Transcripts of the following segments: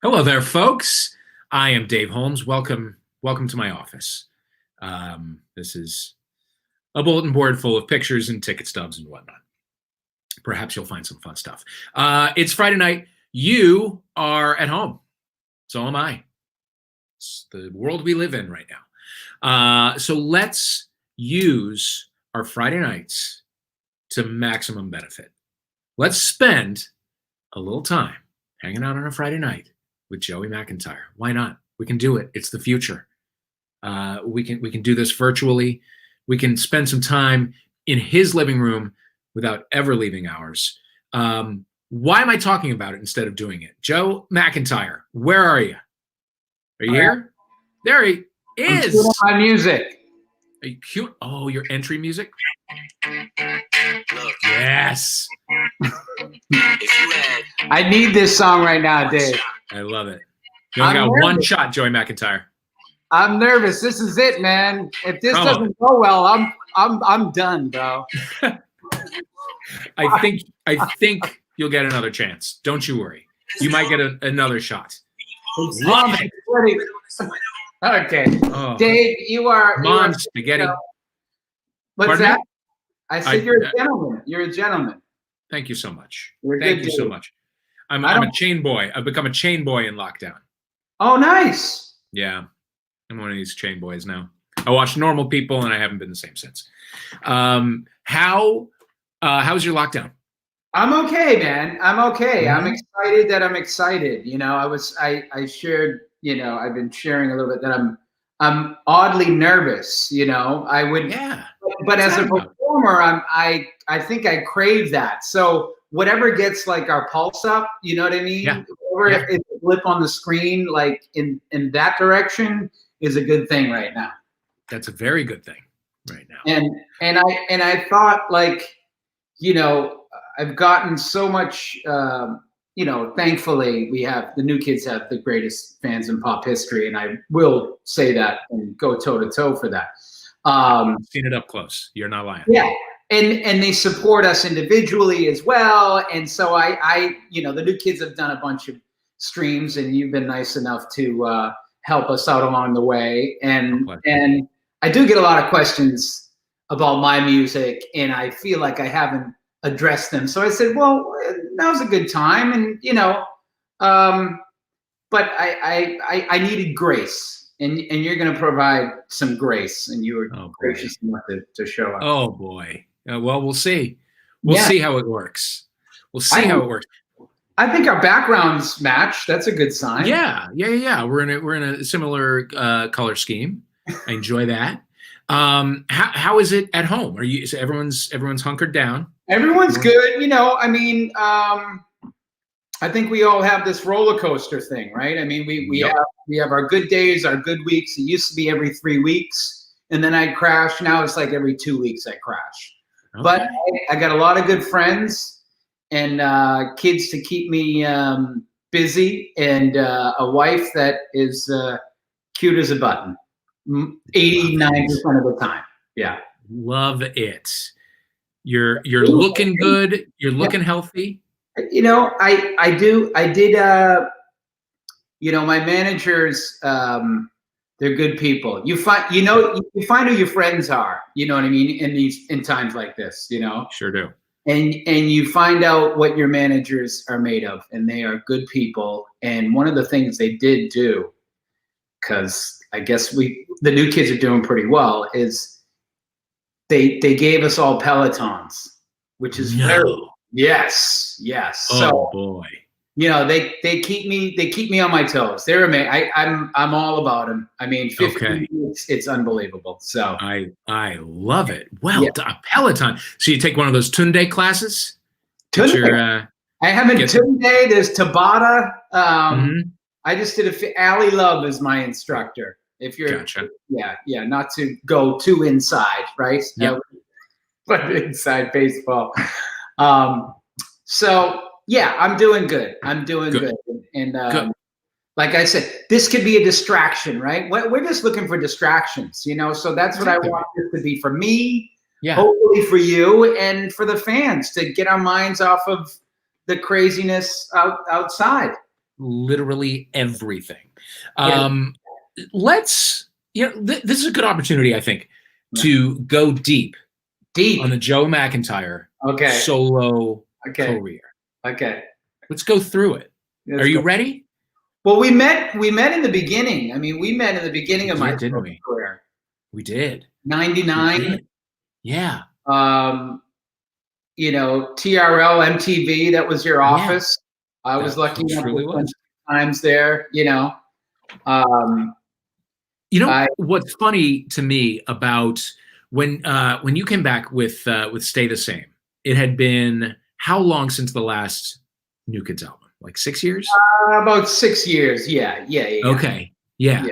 Hello there, folks. I am Dave Holmes. Welcome to my office. This is a bulletin board full of pictures and ticket stubs and whatnot. Perhaps you'll find some fun stuff. It's Friday night. You are at home. So am I. It's the world we live in right now. So let's use our Friday nights to maximum benefit. Let's spend a little time hanging out on a Friday night with Joey McIntyre. Why not? We can do it. It's the future. We can do this virtually. We can spend some time in his living room without ever leaving ours. Why am I talking about it instead of doing it? Joe McIntyre, where are you? Are you here? There he is. My music. Are you cute? Oh, your entry music? Yes. I need this song right now, Dave. I love it. You only got one shot, Joey McIntyre. I'm nervous. This is it, man. If this doesn't go well, I'm done, bro. I think you'll get another chance. Don't you worry. You might get another shot. Love it. Okay. Oh. Dave, you are spaghetti. What's that? I said you're a gentleman. You're a gentleman. Thank you so much. Thank you so much. I'm a chain boy. I've become a chain boy in lockdown. Oh, nice. Yeah. I'm one of these chain boys now. I watch Normal People and I haven't been the same since. How's your lockdown? I'm okay, man. I'm okay. Mm-hmm. I'm excited that I'm excited. You know, I shared, you know, I've been sharing a little bit that I'm oddly nervous, you know. But as a performer, I think I crave that. So whatever gets like our pulse up, you know what I mean? Yeah. Whatever is a blip on the screen, like in that direction is a good thing right now. That's a very good thing right now. And I thought, like, you know, I've gotten so much, you know, thankfully the new kids have the greatest fans in pop history. And I will say that and go toe to toe for that. Seen it up close. You're not lying. Yeah. And they support us individually as well. And so I, you know, the new kids have done a bunch of streams and you've been nice enough to help us out along the way. And I do get a lot of questions about my music and I feel like I haven't addressed them. So I said, well, now's a good time. And, you know, but I needed grace. And you're going to provide some grace, and you were gracious enough to show up. Oh boy! Well, we'll see. We'll see how it works. We'll see how it works. I think our backgrounds match. That's a good sign. Yeah. We're in a similar color scheme. I enjoy that. How is it at home? Is everyone's hunkered down? Everyone's good. You know, I mean, I think we all have this roller coaster thing, right? I mean, we have our good days, our good weeks. It used to be every 3 weeks, and then I crash. Now it's like every 2 weeks I crash. Okay. But I got a lot of good friends and kids to keep me busy, and a wife that is cute as a button, 89% of the time. Yeah, love it. You're looking good. You're looking healthy. You know, I did, you know, my managers, they're good people. You find who your friends are, you know what I mean? In times like this, you know? Sure do. And you find out what your managers are made of, and they are good people. And one of the things they did do, because I guess the new kids are doing pretty well, is they gave us all Pelotons, which is very. Yes. Oh boy! You know they keep me on my toes. They're amazing. I'm all about them. I mean, 15 weeks, it's unbelievable. So I love it. Well, a Peloton. So you take one of those Tunde classes? Tunde. I haven't Tunde. There's Tabata. I just did Ali Love is my instructor. If you're gotcha. Yeah, not to go too inside, right? Yep. But inside baseball. So yeah, I'm doing good. And good. Like I said, this could be a distraction, right? We're just looking for distractions, you know? So that's what I want this to be for me, hopefully for you and for the fans, to get our minds off of the craziness outside. literally everything. Let's, this is a good opportunity, I think, to go deep on the Joe McIntyre solo career. Okay. Let's go through it. Are you ready? Well, we met in the beginning. I mean, we met in the beginning of my career. We did. 99. Yeah. TRL, MTV, that was your office. I was lucky enough to spend times there, what's funny to me about when you came back with Stay the Same, it had been how long since the last New Kids album? Like 6 years? About 6 years. Yeah. Okay. Yeah.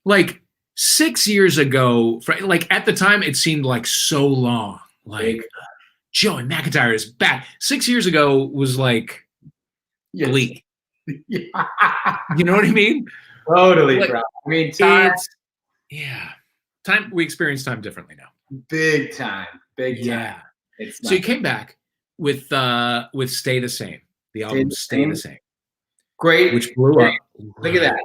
Like 6 years ago, like at the time, it seemed like so long. Like Joe and McIntyre is back. 6 years ago was like Glee. You know what I mean? Totally, bro. I mean, time. Time. We experience time differently now. Big time. Yeah. So you came back with Stay the Same. The album Stay the Same. Great. Which blew up. Look at that.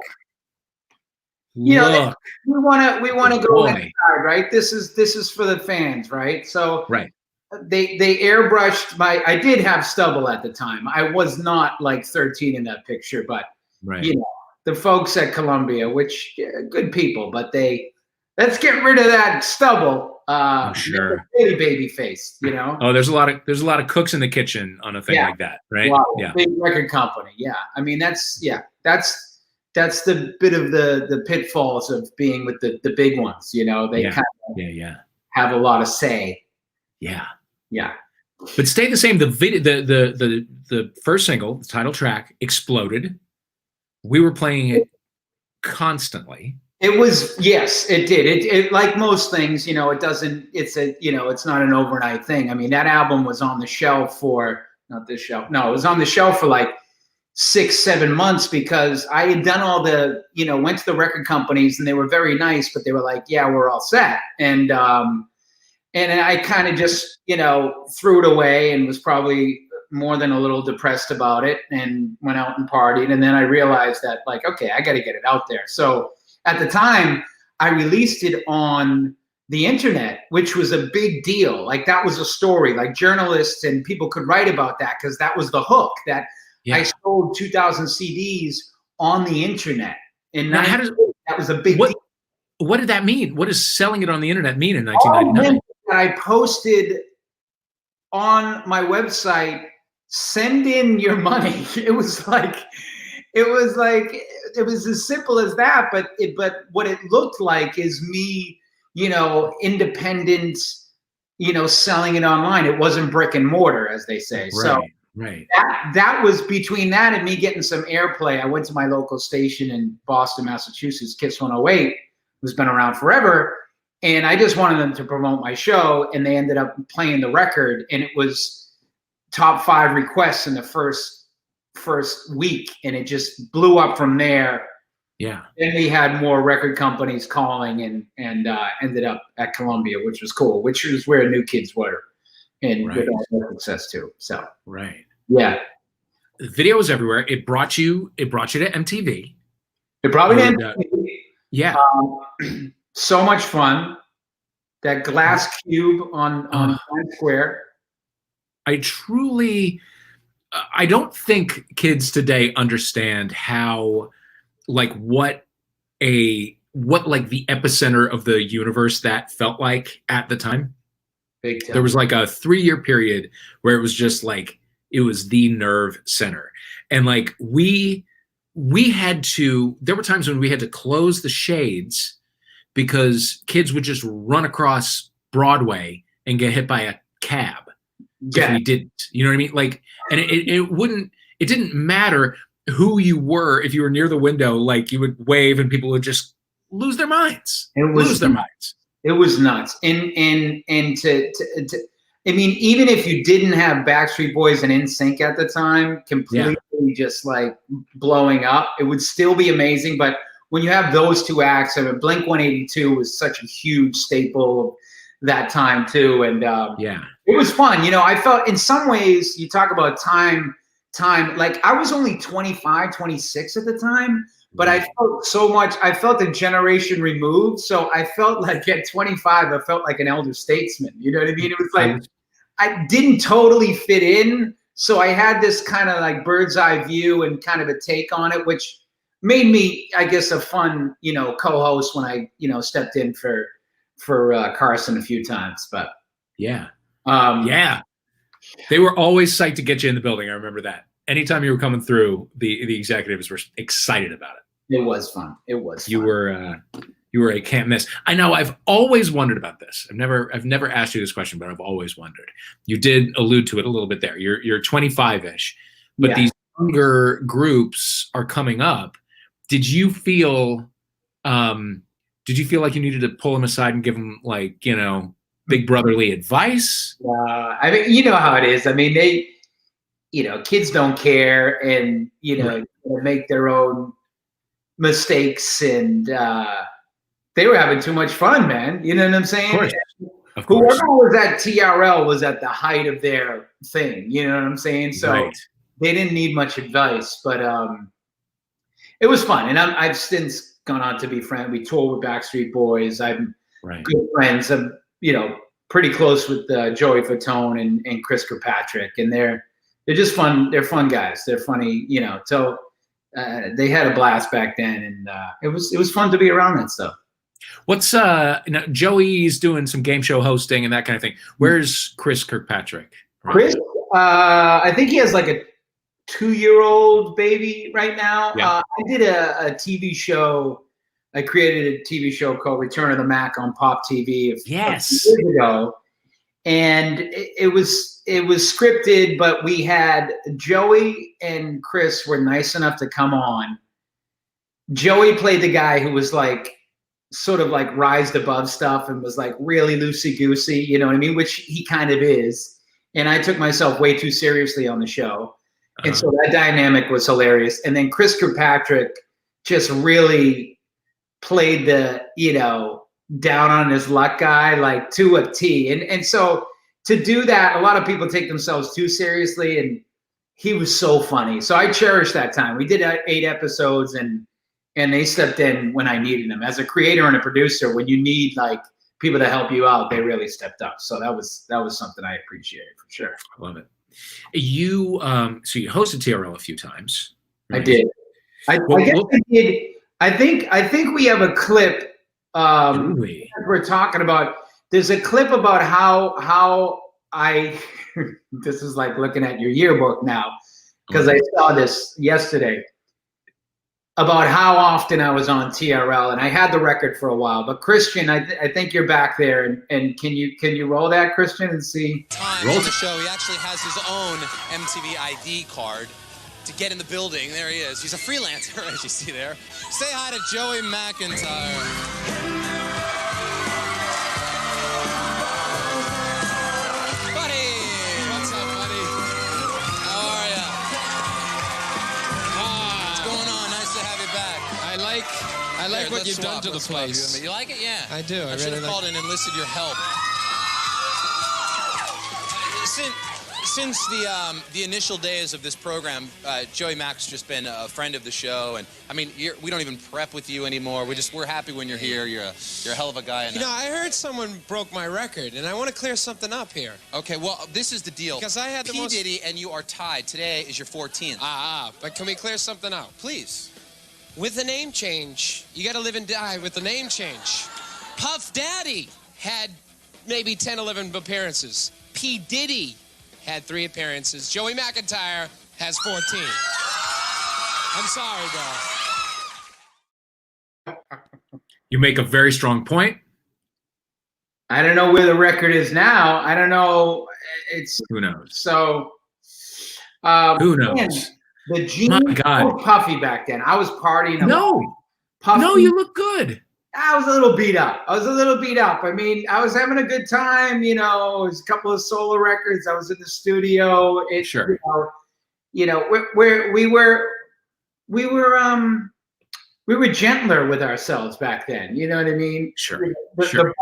We want to go inside, right? This is for the fans, right? So they airbrushed I did have stubble at the time. I was not like 13 in that picture, but the folks at Columbia, which good people, but let's get rid of that stubble. Sure. Baby face, Oh, there's a lot of cooks in the kitchen on a thing like that, right? Wow, big record company. Yeah. I mean, that's the bit of the pitfalls of being with the big ones. They kind of have a lot of say. Yeah. But Stay the Same. The video, the first single, the title track, exploded. We were playing it constantly. It was, yes, it did. It like most things, it doesn't. It's it's not an overnight thing. I mean, that album was on the shelf for it was on the shelf for like 6-7 months because I had done all the, went to the record companies and they were very nice, but they were like, yeah, we're all set. And I kind of just, threw it away and was probably more than a little depressed about it and went out and partied. And then I realized that like, okay, I got to get it out there. So at the time I released it on the internet, which was a big deal. Like that was a story, like journalists and people could write about that because that was the hook that I sold 2,000 CDs on the internet. And that was a big deal. What did that mean? What does selling it on the internet mean in 1999? I posted on my website, send in your money. It was as simple as that. But what it looked like is me, independent, selling it online. It wasn't brick and mortar, as they say. So that was between that and me getting some airplay. I went to my local station in Boston, Massachusetts, Kiss 108, who's been around forever. And I just wanted them to promote my show, and they ended up playing the record, and it was top 5 requests in the first week, and it just blew up from there. Yeah. Then we had more record companies calling, and ended up at Columbia, which was cool, which was where New Kids were, and with all their success too. So yeah, the video was everywhere. It brought you to MTV. It probably did. Yeah. So much fun. That glass cube on Times Square. I don't think kids today understand how, like, what the epicenter of the universe that felt like at the time. Big time. There was like a 3-year period where it was just like, it was the nerve center. And like, there were times when we had to close the shades because kids would just run across Broadway and get hit by a cab. If we didn't, you know what I mean? Like, and it didn't matter who you were. If you were near the window, like you would wave and people would just lose their minds. It was nuts. And I mean, even if you didn't have Backstreet Boys and NSYNC at the time, completely just like blowing up, it would still be amazing. But when you have those two acts, I mean, Blink-182 was such a huge staple of that time too, and it was fun. I felt in some ways, you talk about time time. Like I was only 25, 26 at the time, but I felt so much. I felt a generation removed. So I felt like at 25, I felt like an elder statesman. You know what I mean? It was like I didn't totally fit in. So I had this kind of like bird's eye view and kind of a take on it, which made me, I guess, a fun, co-host when I, stepped in for Carson a few times. But yeah. They were always psyched to get you in the building. I remember that. Anytime you were coming through, the executives were excited about it. It was fun. It was. You were a can't miss. I know. I've always wondered about this. I've never asked you this question, but I've always wondered. You did allude to it a little bit there. You're 25-ish, but these younger groups are coming up. Did you feel like you needed to pull them aside and give them big brotherly advice? I mean, you know how it is. I mean, they, kids don't care, and make their own mistakes, and they were having too much fun, man. You know what I'm saying? Of course. Whoever was at TRL was at the height of their thing. You know what I'm saying? So they didn't need much advice, but it was fun. And I've since gone on to be friends. We toured with Backstreet Boys. I'm good friends. I'm, pretty close with Joey Fatone and Chris Kirkpatrick, and they're just fun. They're fun guys. They're funny, So they had a blast back then, and it was fun to be around that stuff. What's Joey's doing some game show hosting and that kind of thing. Where's Chris Kirkpatrick? Chris, I think he has like a 2-year-old baby right now. I did a TV show. I created a TV show called Return of the Mac on Pop TV a few years ago, and it was scripted. But we had Joey and Chris were nice enough to come on. Joey played the guy who was like sort of like rised above stuff and was like really loosey-goosey, you know what I mean? Which he kind of is. And I took myself way too seriously on the show. And so that dynamic was hilarious. And then Chris Kirkpatrick just really played the, down on his luck guy, like to a T. And so to do that, a lot of people take themselves too seriously, and he was so funny. So I cherish that time. We did 8 episodes, and they stepped in when I needed them. As a creator and a producer, when you need like people to help you out, they really stepped up. So that was something I appreciated for sure. I love it. You so you hosted TRL a few times. Right? I did. I guess I did. I think we have a clip. We're talking about. There's a clip about how I. This is like looking at your yearbook now, because I saw this yesterday. About how often I was on TRL, and I had the record for a while. But Christian, I think you're back there, and can you roll that, Christian, and see? Roll the show. He actually has his own MTV ID card to get in the building. There he is. He's a freelancer, as you see there. Say hi to Joey McIntyre. I like what you've done to the place. You like it? Yeah. I do. I should have called and enlisted your help. Since the initial days of this program, Joey Mac's just been a friend of the show, and I mean, we don't even prep with you anymore. We're happy when you're here. You're a hell of a guy. I heard someone broke my record, and I want to clear something up here. Okay, well, this is the deal. Because I had the P. Diddy and you are tied. Today is your 14th. But can we clear something out? Please. With the name change, you got to live and die with the name change. Puff Daddy had maybe 10, 11 appearances. P. Diddy had 3 appearances. Joey McIntyre has 14. I'm sorry, bro. You make a very strong point. I don't know where the record is now. I don't know. Who knows? So who knows? Man, the jeans were puffy back then. I was partying. No, you look good. I was a little beat up. I mean, I was having a good time. It was a couple of solo records. I was in the studio. Sure. We were gentler with ourselves back then. You know what I mean? Sure. The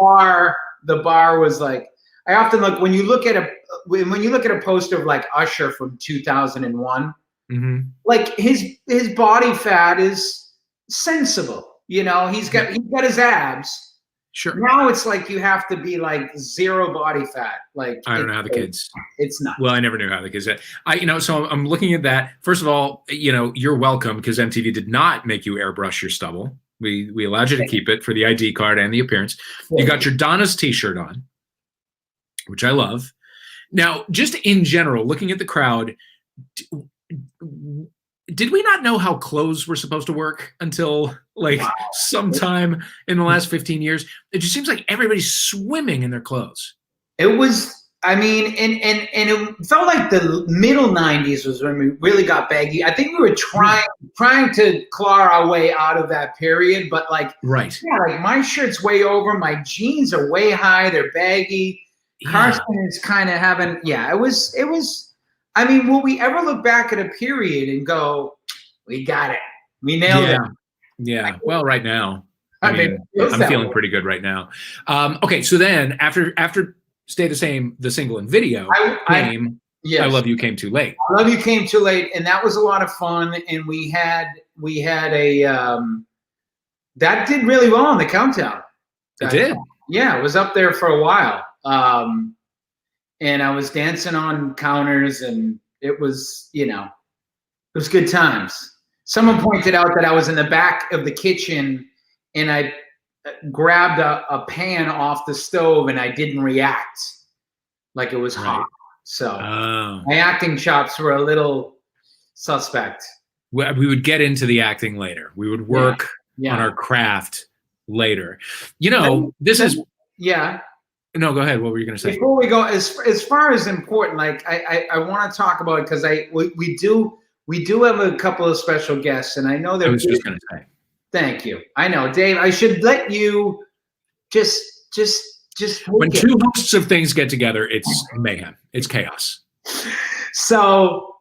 bar was like. I often look when you look at a poster of like Usher from 2001. Mm-hmm. like his body fat is sensible. You know, he's got his abs. Sure. Now it's like you have to be like zero body fat. Like I don't know how the kids. It's not. Well, I never knew how the kids. So I'm looking at that. First of all, you're welcome because MTV did not make you airbrush your stubble. We allowed you to keep it for the ID card and the appearance. You got your Donna's T-shirt on, which I love. Now, just in general, looking at the crowd, did we not know how clothes were supposed to work until sometime in the last 15 years? It just seems like everybody's swimming in their clothes. It was, I mean, and it felt like the middle 90s was when we really got baggy. I think we were trying to claw our way out of that period, but right. Yeah, like my shirt's way over, my jeans are way high, they're baggy. Yeah. Carson is kind of having, it was. I mean, will we ever look back at a period and go, we got it, we nailed it? Yeah. Well, right now, I'm feeling pretty good right now. Okay, so then after Stay the Same, the single and video came. I Love You Came Too Late. I Love You Came Too Late, and that was a lot of fun. And we had a that did really well on the countdown. It did. Yeah, it was up there for a while. And I was dancing on counters, and it was, it was good times. Someone pointed out that I was in the back of the kitchen, and I grabbed a pan off the stove, and I didn't react like it was hot. So my acting chops were a little suspect. We would get into the acting later. We would work on our craft later. This is... Yeah. No, go ahead. What were you going to say? Before we go, as far as important, I want to talk about it because we do have a couple of special guests, and I know that. I was just going to say. Thank you. I know, Dave. I should let you just. When two hosts of things get together, it's mayhem. It's chaos. So,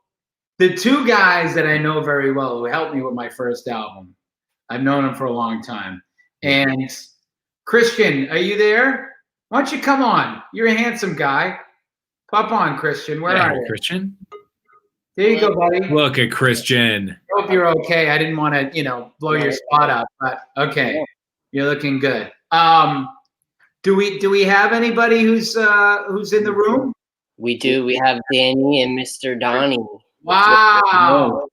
the two guys that I know very well who helped me with my first album, I've known them for a long time. And Christian, are you there? Why don't you come on? You're a handsome guy. Pop on, Christian. Where are you? Christian? There you go, buddy. Look at Christian. Hope you're okay. I didn't want to, blow your spot up, but okay. You're looking good. Do we have anybody who's in the room? We do. We have Danny and Mr. Donnie. Wow.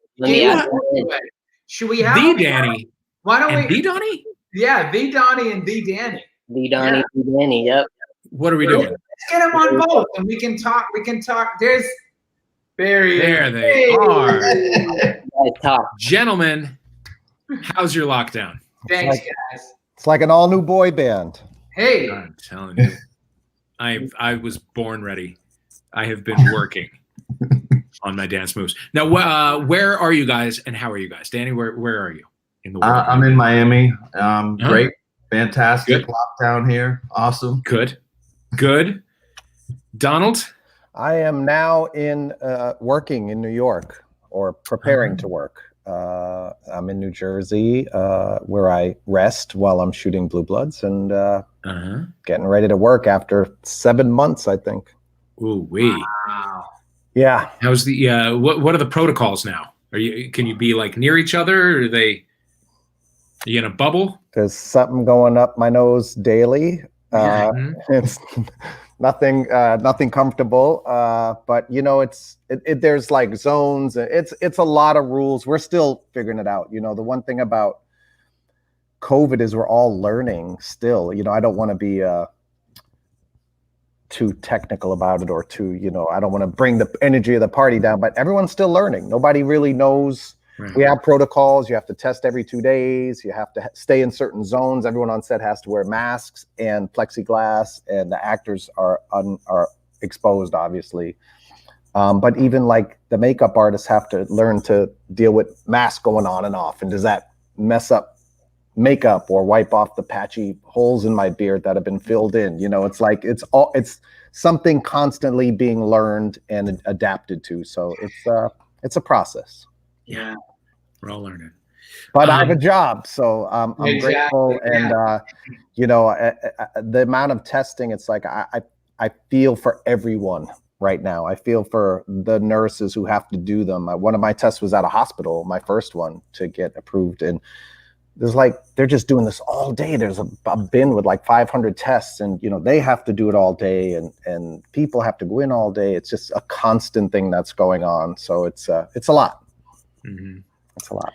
Should we have the Danny? Why don't we? The Donnie? Yeah, the Donnie and the Danny. The Donnie, the Danny. Yep. What are we doing? Let's get them on both, and we can talk. There they are. Gentlemen, how's your lockdown? Thanks, guys. It's like an all-new boy band. Hey, I'm telling you, I was born ready. I have been working on my dance moves. Now, where are you guys, and how are you guys? Danny, where are you in the world? I'm in Miami. Great, fantastic lockdown here. Awesome. Good. Donald? I am now working in New York, or preparing to work. I'm in New Jersey, where I rest while I'm shooting Blue Bloods, and getting ready to work after 7 months, I think. Ooh wee! Wow. Yeah. How's the what are the protocols now? Can you be near each other? Or are you in a bubble? There's something going up my nose daily. It's nothing comfortable, but there's zones. It's a lot of rules. We're still figuring it out. The one thing about COVID is we're all learning still. I don't want to be too technical about it, or too, I don't want to bring the energy of the party down, but everyone's still learning. Nobody really knows. Right. We have protocols. You have to test every 2 days. You have to stay in certain zones. Everyone on set has to wear masks and plexiglass, and the actors are exposed, obviously. But even the makeup artists have to learn to deal with masks going on and off. And does that mess up makeup or wipe off the patchy holes in my beard that have been filled in? It's something constantly being learned and adapted to. So it's a process. Yeah. We're all learning. But I have a job, so I'm grateful. And, the amount of testing, it's I feel for everyone right now. I feel for the nurses who have to do them. One of my tests was at a hospital, my first one to get approved. And there's like, they're just doing this all day. There's a bin with like 500 tests, and, you know, they have to do it all day, and people have to go in all day. It's just a constant thing that's going on. So it's a lot. Mm-hmm. It's a lot.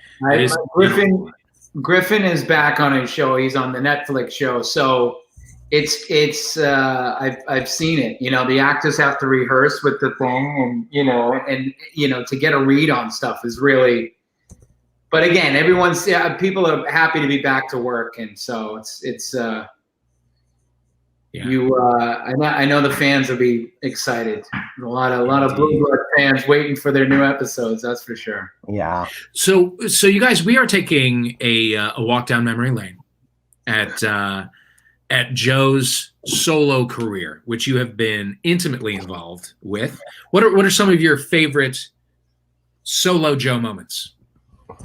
Griffin is back on his show. He's on the Netflix show. So I've seen it. You know, the actors have to rehearse with the thing, and to get a read on stuff is really. But again, people are happy to be back to work, and so I know the fans will be excited. A lot of Blue Blood fans waiting for their new episodes. That's for sure. Yeah. So you guys, we are taking a walk down memory lane at Joe's solo career, which you have been intimately involved with. What are some of your favorite solo Joe moments?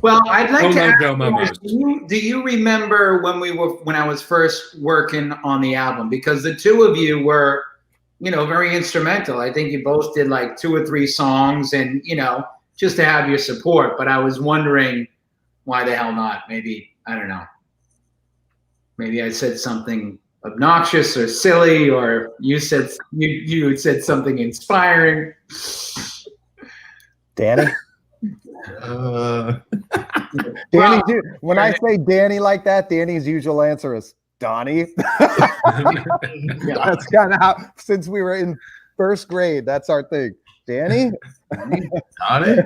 Well, I'd like to ask Joe you, do you remember when I was first working on the album? Because the two of you were, very instrumental. I think you both did like 2 or 3 songs, and just to have your support. But I was wondering, why the hell not? Maybe, I don't know. Maybe I said something obnoxious or silly, or you said something inspiring. Danny? Danny, when I say Danny like that, Danny's usual answer is Donnie. That's kind of how, since we were in first grade, that's our thing. Danny? Donnie?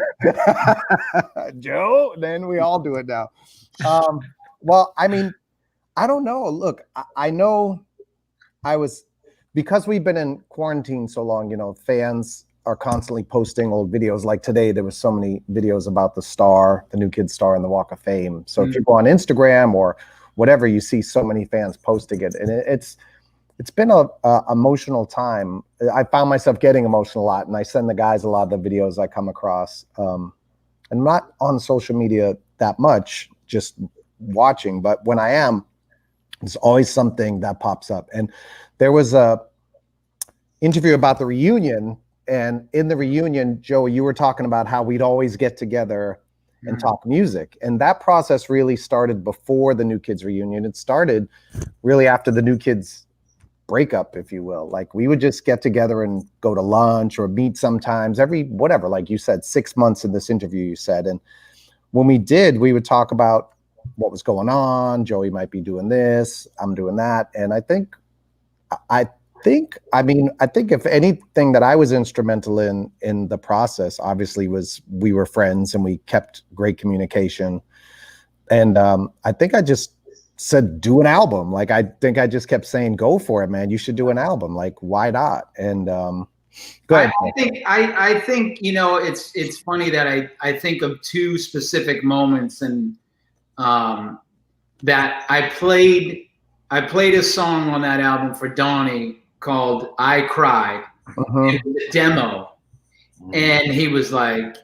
Joe? Then we all do it now. Well, I mean, I don't know. Look, I know because we've been in quarantine so long, fans are constantly posting old videos. Like today, there was so many videos about the new kid star in the Walk of Fame. So if you go on Instagram or whatever, you see so many fans posting it, and it's been a emotional time. I found myself getting emotional a lot, and I send the guys a lot of the videos I come across. I'm not on social media that much, just watching, but when I am, there's always something that pops up. And there was a interview about the reunion. And in the reunion, Joe, you were talking about how we'd always get together and talk music. And that process really started before the New Kids reunion. It started really after the New Kids breakup, if you will. Like, we would just get together and go to lunch or meet sometimes whatever, like you said, 6 months in this interview you said. And when we did, we would talk about what was going on. Joey might be doing this, I'm doing that. And I think if anything that I was instrumental in the process, obviously, was we were friends and we kept great communication. And I think I just said, do an album. Like, I think I just kept saying, go for it, man. You should do an album. Like, why not? And go ahead. I think it's funny that I think of 2 specific moments, and that I played a song on that album for Donnie called I Cried. It was a demo, and he was like,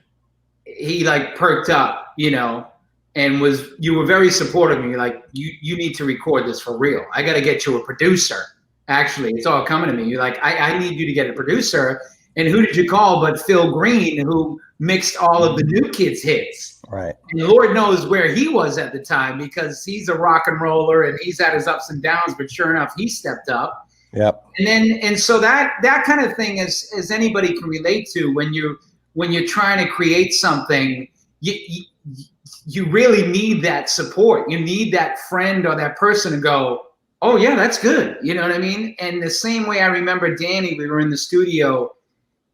perked up, and you were very supportive of me. Like, you need to record this for real. I got to get you a producer. Actually, it's all coming to me. You're like, I need you to get a producer. And who did you call but Phil Green, who mixed all of the New Kids hits? Right. And Lord knows where he was at the time, because he's a rock and roller and he's had his ups and downs, but sure enough, he stepped up. Yep. And so that kind of thing is anybody can relate to when you're trying to create something. You really need that support. You need that friend or that person to go, oh yeah, that's good. You know what I mean? And the same way I remember Danny, we were in the studio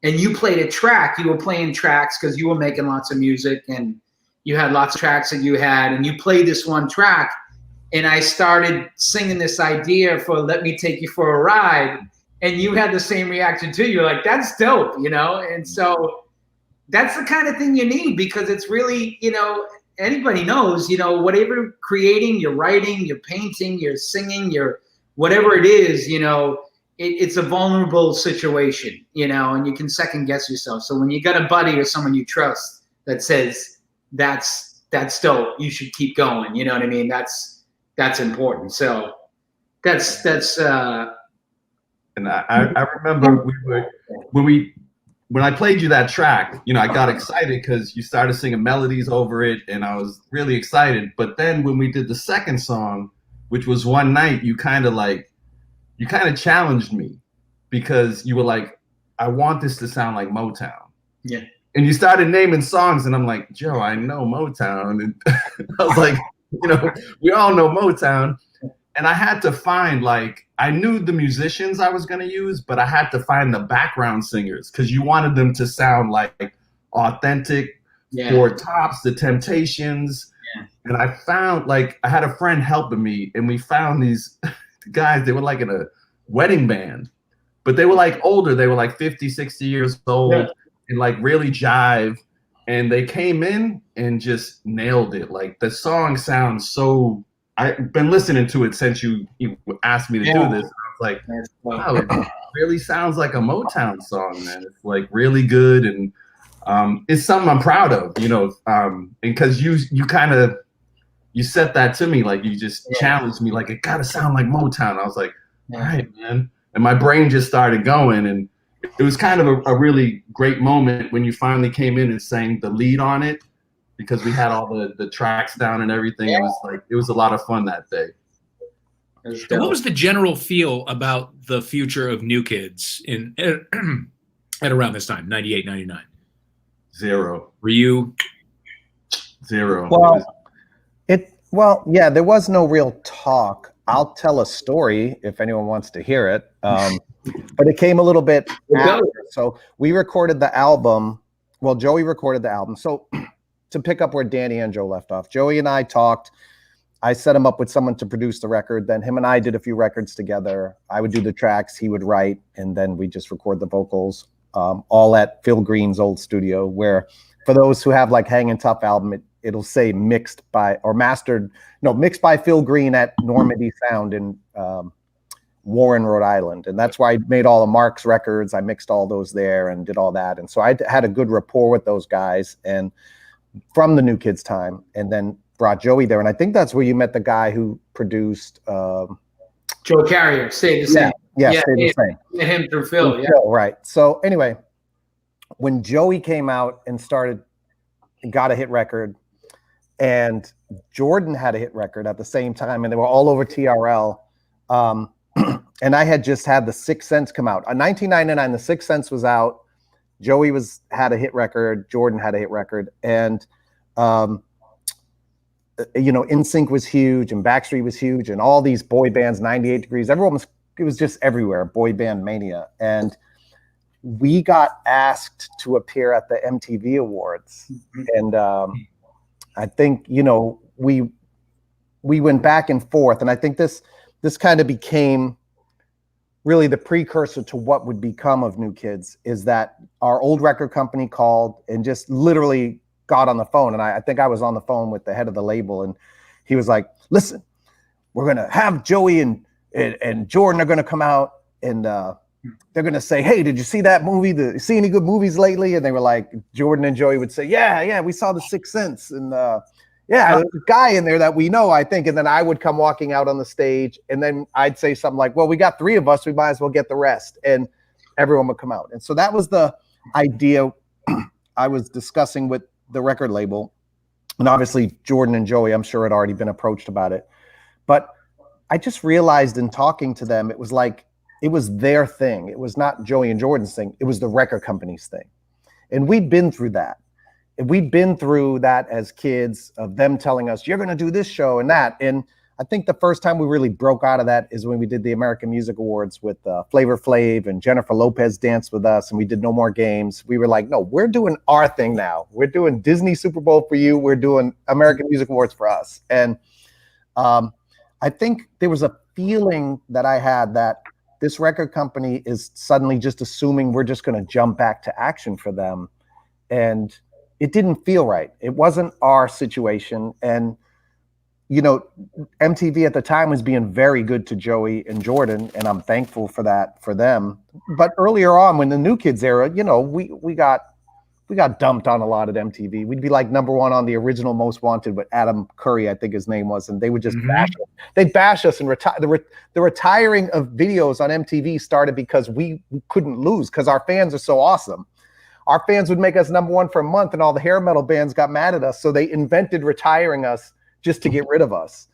and you played a track. You were playing tracks because you were making lots of music and you had lots of tracks that you had, and you played this one track. And I started singing this idea for Let Me Take You for a Ride. And you had the same reaction too. You're like, that's dope, And so that's the kind of thing you need, because it's really, anybody knows, whatever creating, you're writing, you're painting, you're singing, you're whatever it is, it's a vulnerable situation, and you can second guess yourself. So when you got a buddy or someone you trust that says, that's dope, you should keep going. You know what I mean? That's important. So that's and I remember when we when I played you that track, you know, I got excited because you started singing melodies over it, and I was really excited. But then when we did the second song, which was One Night, you kind of challenged me because you were like, I want this to sound like Motown. Yeah. And you started naming songs, and I'm like, Joe, I know Motown. And I was like, you know, we all know Motown. And I had to find, like, I knew the musicians I was going to use, but I had to find the background singers because you wanted them to sound like authentic. Four Tops, the Temptations. Yeah. And I found, like, I had a friend helping me, and we found these guys. They were like in a wedding band, but they were like older. They were like 50, 60 years old and like really jive. And they came in and just nailed it. Like, the song sounds so... I've been listening to it since you asked me to do this. And I was like, wow, it really sounds like a Motown song, man. It's like really good, and it's something I'm proud of, you know. And because you set that to me, like you just challenged me, like it gotta sound like Motown. I was like, all right, man. And my brain just started going, and it was kind of a really great moment when you finally came in and sang the lead on it. Because we had all the tracks down and everything. It was a lot of fun that day. So what was the general feel about the future of New Kids at around this time, 98, 99? Zero. Were you? Zero. Well, yeah, there was no real talk. I'll tell a story if anyone wants to hear it. But it came a little bit after. So we recorded the album. Well, Joey recorded the album. So to pick up where Danny and Joe left off, Joey and I talked. I set him up with someone to produce the record. Then him and I did a few records together. I would do the tracks, he would write, and then we just record the vocals, all at Phil Green's old studio, where for those who have like Hangin' Tough album, it'll say mixed by Phil Green at Normandy Sound in Warren, Rhode Island. And that's why I made all of Mark's records. I mixed all those there and did all that. And so I had a good rapport with those guys and from the New Kids time, and then brought Joey there. And I think that's where you met the guy who produced Joe Carrier, Stay the Same. Yeah, Stay the Same. Met him through Phil, right. So anyway, when Joey came out and got a hit record, and Jordan had a hit record at the same time, and they were all over TRL. And I had just had The Sixth Sense come out. In 1999, The Sixth Sense was out. Joey had a hit record. Jordan had a hit record. And, NSYNC was huge, and Backstreet was huge, and all these boy bands, 98 Degrees, it was just everywhere, boy band mania. And we got asked to appear at the MTV Awards. And I think, we went back and forth. And I think this kind of became really the precursor to what would become of New Kids, is that our old record company called and just literally got on the phone. And I think I was on the phone with the head of the label, and he was like, listen, we're going to have Joey and Jordan are going to come out, and they're going to say, hey, did you see that movie? See any good movies lately? And they were like, Jordan and Joey would say, yeah, we saw The Sixth Sense. And there's a guy in there that we know, I think. And then I would come walking out on the stage, and then I'd say something like, well, we got three of us, we might as well get the rest. And everyone would come out. And so that was the idea I was discussing with the record label. And obviously Jordan and Joey, I'm sure, had already been approached about it. But I just realized in talking to them, it was like, it was their thing. It was not Joey and Jordan's thing. It was the record company's thing. And we'd been through that. We'd been through that as kids, of them telling us, you're going to do this show and that. And I think the first time we really broke out of that is when we did the American Music Awards with Flavor Flav, and Jennifer Lopez danced with us, and we did No More Games. We were like, no, we're doing our thing now. We're doing Disney Super Bowl for you. We're doing American Music Awards for us. And I think there was a feeling that I had that this record company is suddenly just assuming we're just going to jump back to action for them. And it didn't feel right. It wasn't our situation. And, MTV at the time was being very good to Joey and Jordan, and I'm thankful for that for them. But earlier on, when the New Kids era, we got dumped on a lot at MTV. We'd be like #1 on the original Most Wanted with Adam Curry, I think his name was, and they would just bash us. They'd bash us and retire. The retiring of videos on MTV started because we couldn't lose, because our fans are so awesome. our fans would make us #1 for a month, and all the hair metal bands got mad at us. So they invented retiring us just to get rid of us.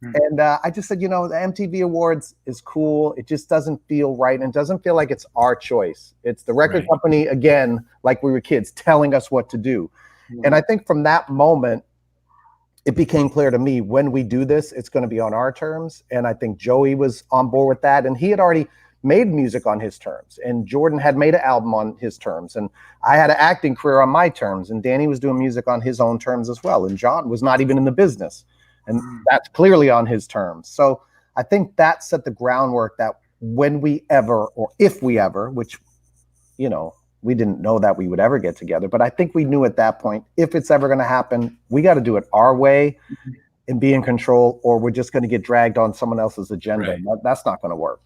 And I just said, the MTV Awards is cool. It just doesn't feel right. And it doesn't feel like it's our choice. It's the record company, again, like we were kids, telling us what to do. And I think from that moment, it became clear to me, when we do this, it's going to be on our terms. And I think Joey was on board with that. And he had already made music on his terms. And Jordan had made an album on his terms. And I had an acting career on my terms. And Danny was doing music on his own terms as well. And John was not even in the business. And that's clearly on his terms. So I think that set the groundwork that when we ever, or if we ever, which, we didn't know that we would ever get together, but I think we knew at that point, if it's ever going to happen, we got to do it our way and be in control, or we're just going to get dragged on someone else's agenda. That's not going to work.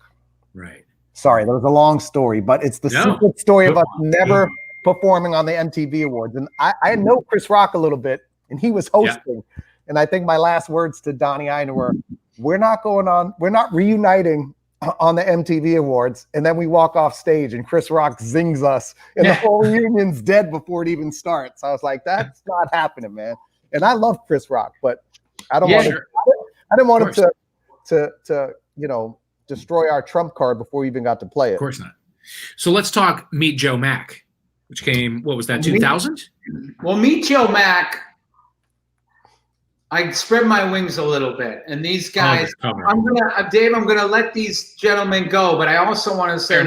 Right. Sorry, that was a long story, but it's the secret story of us never performing on the MTV Awards. And I know Chris Rock a little bit, and he was hosting. Yeah. And I think my last words to Donnie Ienner were, we're not reuniting on the MTV Awards. And then we walk off stage and Chris Rock zings us and the whole reunion's dead before it even starts. I was like, that's not happening, man. And I love Chris Rock, but I don't want I didn't want him to destroy our trump card before we even got to play it. Of course not. So let's talk Meet Joe Mac, which came, what was that, 2000? Well, Meet Joe Mac, I spread my wings a little bit, and these guys. I'm gonna let these gentlemen go, but I also want to say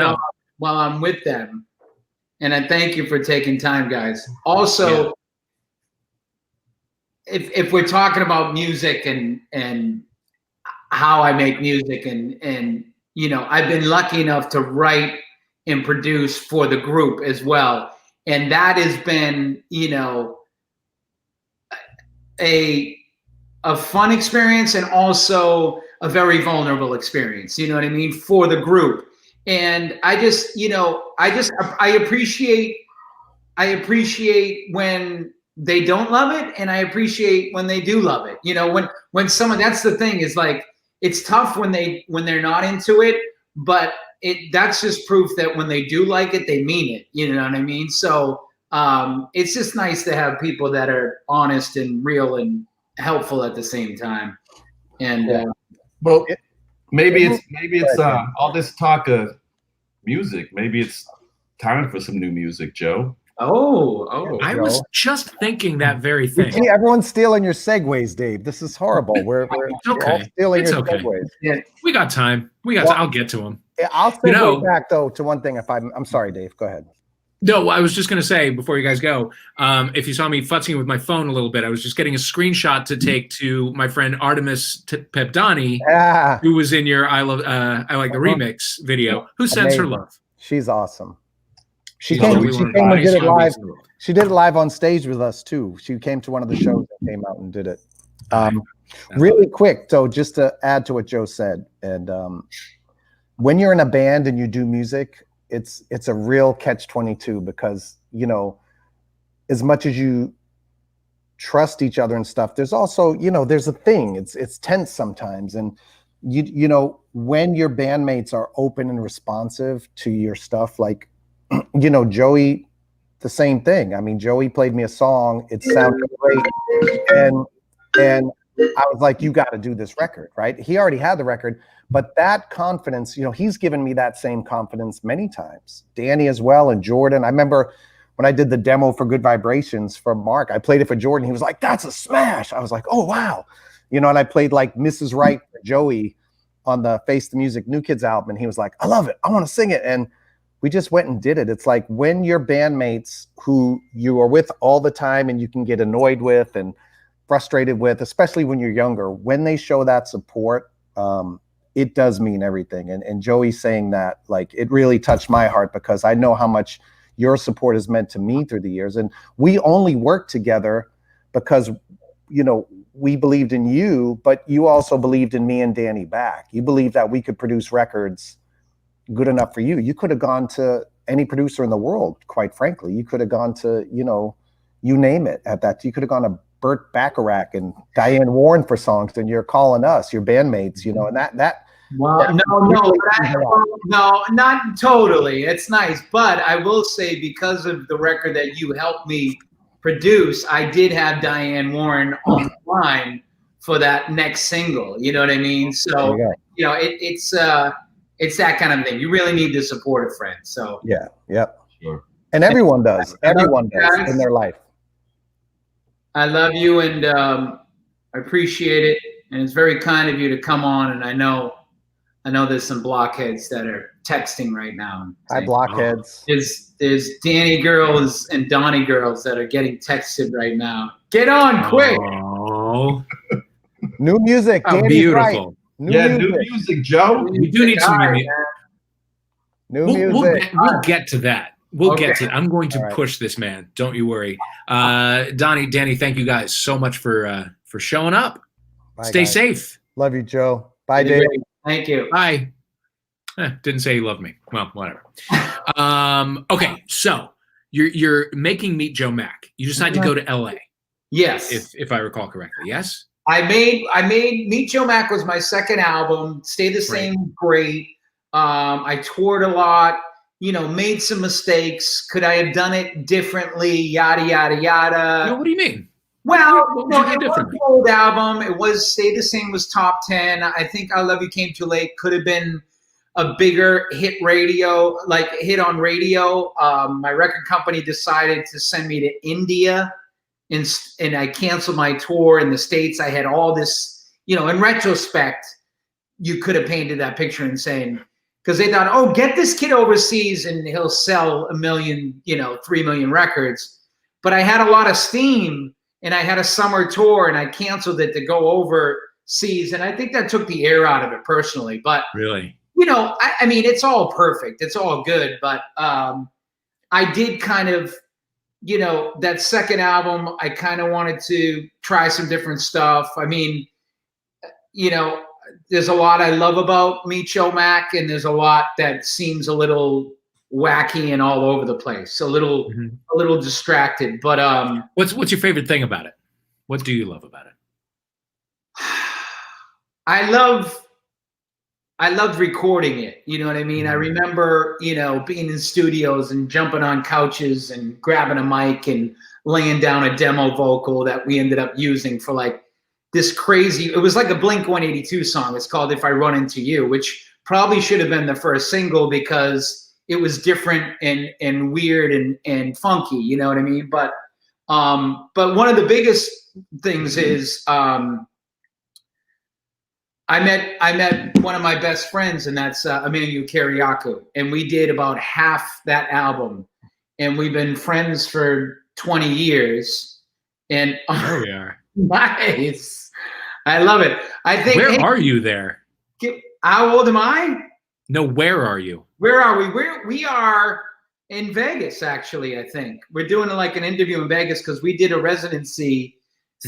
while I'm with them, and I thank you for taking time, guys. Also, if we're talking about music and how I make music, and I've been lucky enough to write and produce for the group as well, and that has been a fun experience and also a very vulnerable experience, you know what I mean, for the group. And I appreciate when they don't love it, and I appreciate when they do love it. When someone, that's the thing, is like, it's tough when they're not into it, but that's just proof that when they do like it, they mean it, you know what I mean? So it's just nice to have people that are honest and real and helpful at the same time. And maybe it's all this talk of music. Maybe it's time for some new music, Joe. I was just thinking that very thing. See, everyone's stealing your segues, Dave. This is horrible. We're all stealing your segues. Yeah. We got time. I'll get to them. I'll segue back though to one thing. I'm sorry, Dave. Go ahead. No, I was just going to say before you guys go, if you saw me futzing with my phone a little bit, I was just getting a screenshot to take to my friend Artemis Pepdani, who was in your I Like the Remix video, who sends her love. She's awesome. She came and did it live. She did it live on stage with us too. She came to one of the shows and came out and did it. Really quick, so just to add to what Joe said, and when you're in a band and you do music, it's a real catch-22, because as much as you trust each other and stuff, there's also there's a thing, it's tense sometimes, and when your bandmates are open and responsive to your stuff, like Joey, the same thing. I mean, Joey played me a song, it sounded great, and I was like, you got to do this record, right? He already had the record, but that confidence, he's given me that same confidence many times. Danny as well, and Jordan. I remember when I did the demo for Good Vibrations for Mark, I played it for Jordan. He was like, that's a smash. I was like, oh, wow. And I played like Mrs. Right for Joey on the Face the Music New Kids album. And he was like, I love it. I want to sing it. And we just went and did it. It's like when your bandmates who you are with all the time and you can get annoyed with and frustrated with, especially when you're younger, when they show that support, it does mean everything. And Joey saying that, like, it really touched my heart, because I know how much your support has meant to me through the years. And we only worked together because, we believed in you, but you also believed in me and Danny back. You believed that we could produce records good enough for you. You could have gone to any producer in the world, quite frankly. You could have gone to, you name it at that. You could have gone to Burt Bacharach and Diane Warren for songs, and you're calling us, your bandmates, and Well, no, not totally. It's nice, but I will say because of the record that you helped me produce, I did have Diane Warren on the line for that next single. You know what I mean? So it's that kind of thing. You really need the supportive friend. So yeah, yep. Sure. And everyone does. Everyone does guys. in their life. I love you, and I appreciate it. And it's very kind of you to come on. And I know there's some blockheads that are texting right now. Hi, blockheads. There's Danny girls and Donnie girls that are getting texted right now. Get on quick. Oh, New music. how Danny's beautiful. right. New music, Joe. We do need some new music. New We'll music. get to that. We'll get to. I'm going to All right. push this man. Don't you worry. Danny, thank you guys so much for showing up. Bye, Stay guys. safe. Love you, Joe. Bye, Dave. Thank you. Bye. Didn't say you love me. Well, whatever. Okay, so you're making Meet Joe Mac. You decided to go to LA, Yes. if I recall correctly. Yes. I made Meet Joe Mac was my second album. Stay the Same, great. I toured a lot. Made some mistakes. Could I have done it differently? Yada yada yada. What do you mean? Well, What would you do it was differently? an old album. It was Stay the Same was top 10. I think I Love You Came Too Late could have been a bigger hit on radio. My record company decided to send me to India, and I canceled my tour in the States. I had all this, in retrospect, you could have painted that picture and saying, because they thought, oh, get this kid overseas and he'll sell 1 million, 3 million records. But I had a lot of steam, and I had a summer tour, and I canceled it to go overseas. And I think that took the air out of it personally. But Really? I mean, it's all perfect. It's all good. But I did kind of, that second album, I kind of wanted to try some different stuff. I mean, there's a lot I love about Meet Joe Mac, and there's a lot that seems a little wacky and all over the place, a little distracted. But What's your favorite thing about it? What do you love about it? I loved recording it. You know what I mean? I remember, being in studios and jumping on couches and grabbing a mic and laying down a demo vocal that we ended up using for like this crazy, it was like a Blink-182 song. It's called If I Run Into You, which probably should have been the first single because it was different and weird and funky, you know what I mean? But one of the biggest things is I met one of my best friends, and that's Emmanuel Kiriakou, and we did about half that album, and we've been friends for 20 years. And There we are. Nice, I love it. I think. Where are you there? How old am I? No, where are you? Where are we? We are in Vegas, actually. I think we're doing like an interview in Vegas because we did a residency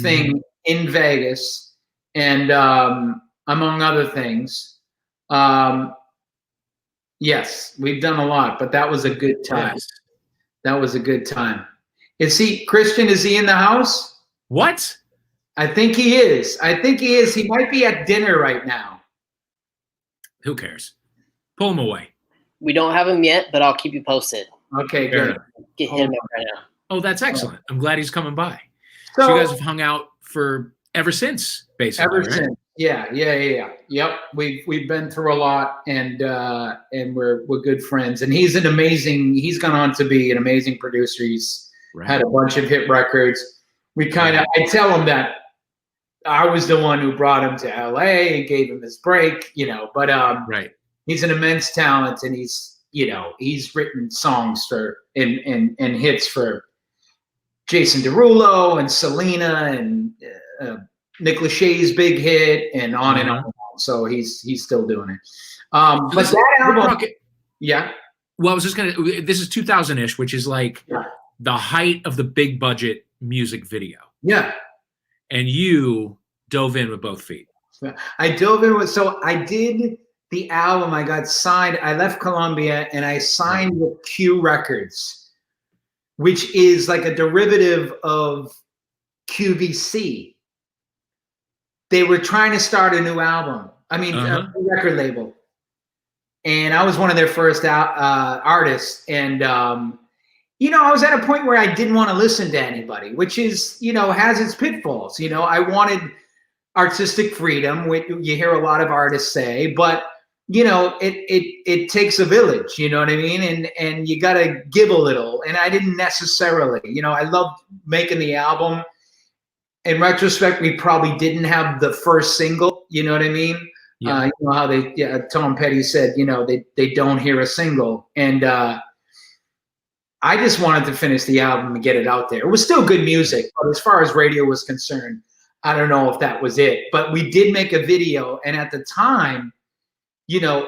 thing in Vegas, and among other things. Yes, we've done a lot, but that was a good time. Yes. That was a good time. Christian, is he in the house? What? I think he is. He might be at dinner right now. Who cares? Pull him away. We don't have him yet, but I'll keep you posted. Okay, Fair good. enough. Get him up right now. Oh, that's excellent. I'm glad he's coming by. So you guys have hung out for ever since, basically. Ever right? since. Yeah. Yep. We've been through a lot, and we're good friends. And he's gone on to be an amazing producer. He's had a bunch of hit records. I tell him that I was the one who brought him to LA and gave him his break, but Right. he's an immense talent, and he's written songs for and hits for Jason Derulo and Selena and Nick Lachey's big hit, and on and on. So he's still doing it. But that album, yeah. Well, I was just this is 2000-ish, which is like the height of the big budget music video. Yeah. And you dove in with both feet. I dove in so I did the album. I got signed. I left Columbia and I signed with Q Records, which is like a derivative of QVC. They were trying to start a new album, Uh-huh. record label. And I was one of their first artists. And, I was at a point where I didn't want to listen to anybody, which is, has its pitfalls. I wanted artistic freedom, which you hear a lot of artists say, but it takes a village, you know what I mean? And you got to give a little. And I didn't necessarily, I loved making the album. In retrospect, we probably didn't have the first single, you know what I mean? Yeah. You know how Tom Petty said, they don't hear a single. And I just wanted to finish the album and get it out there. It was still good music, but as far as radio was concerned, I don't know if that was it. But we did make a video, and at the time,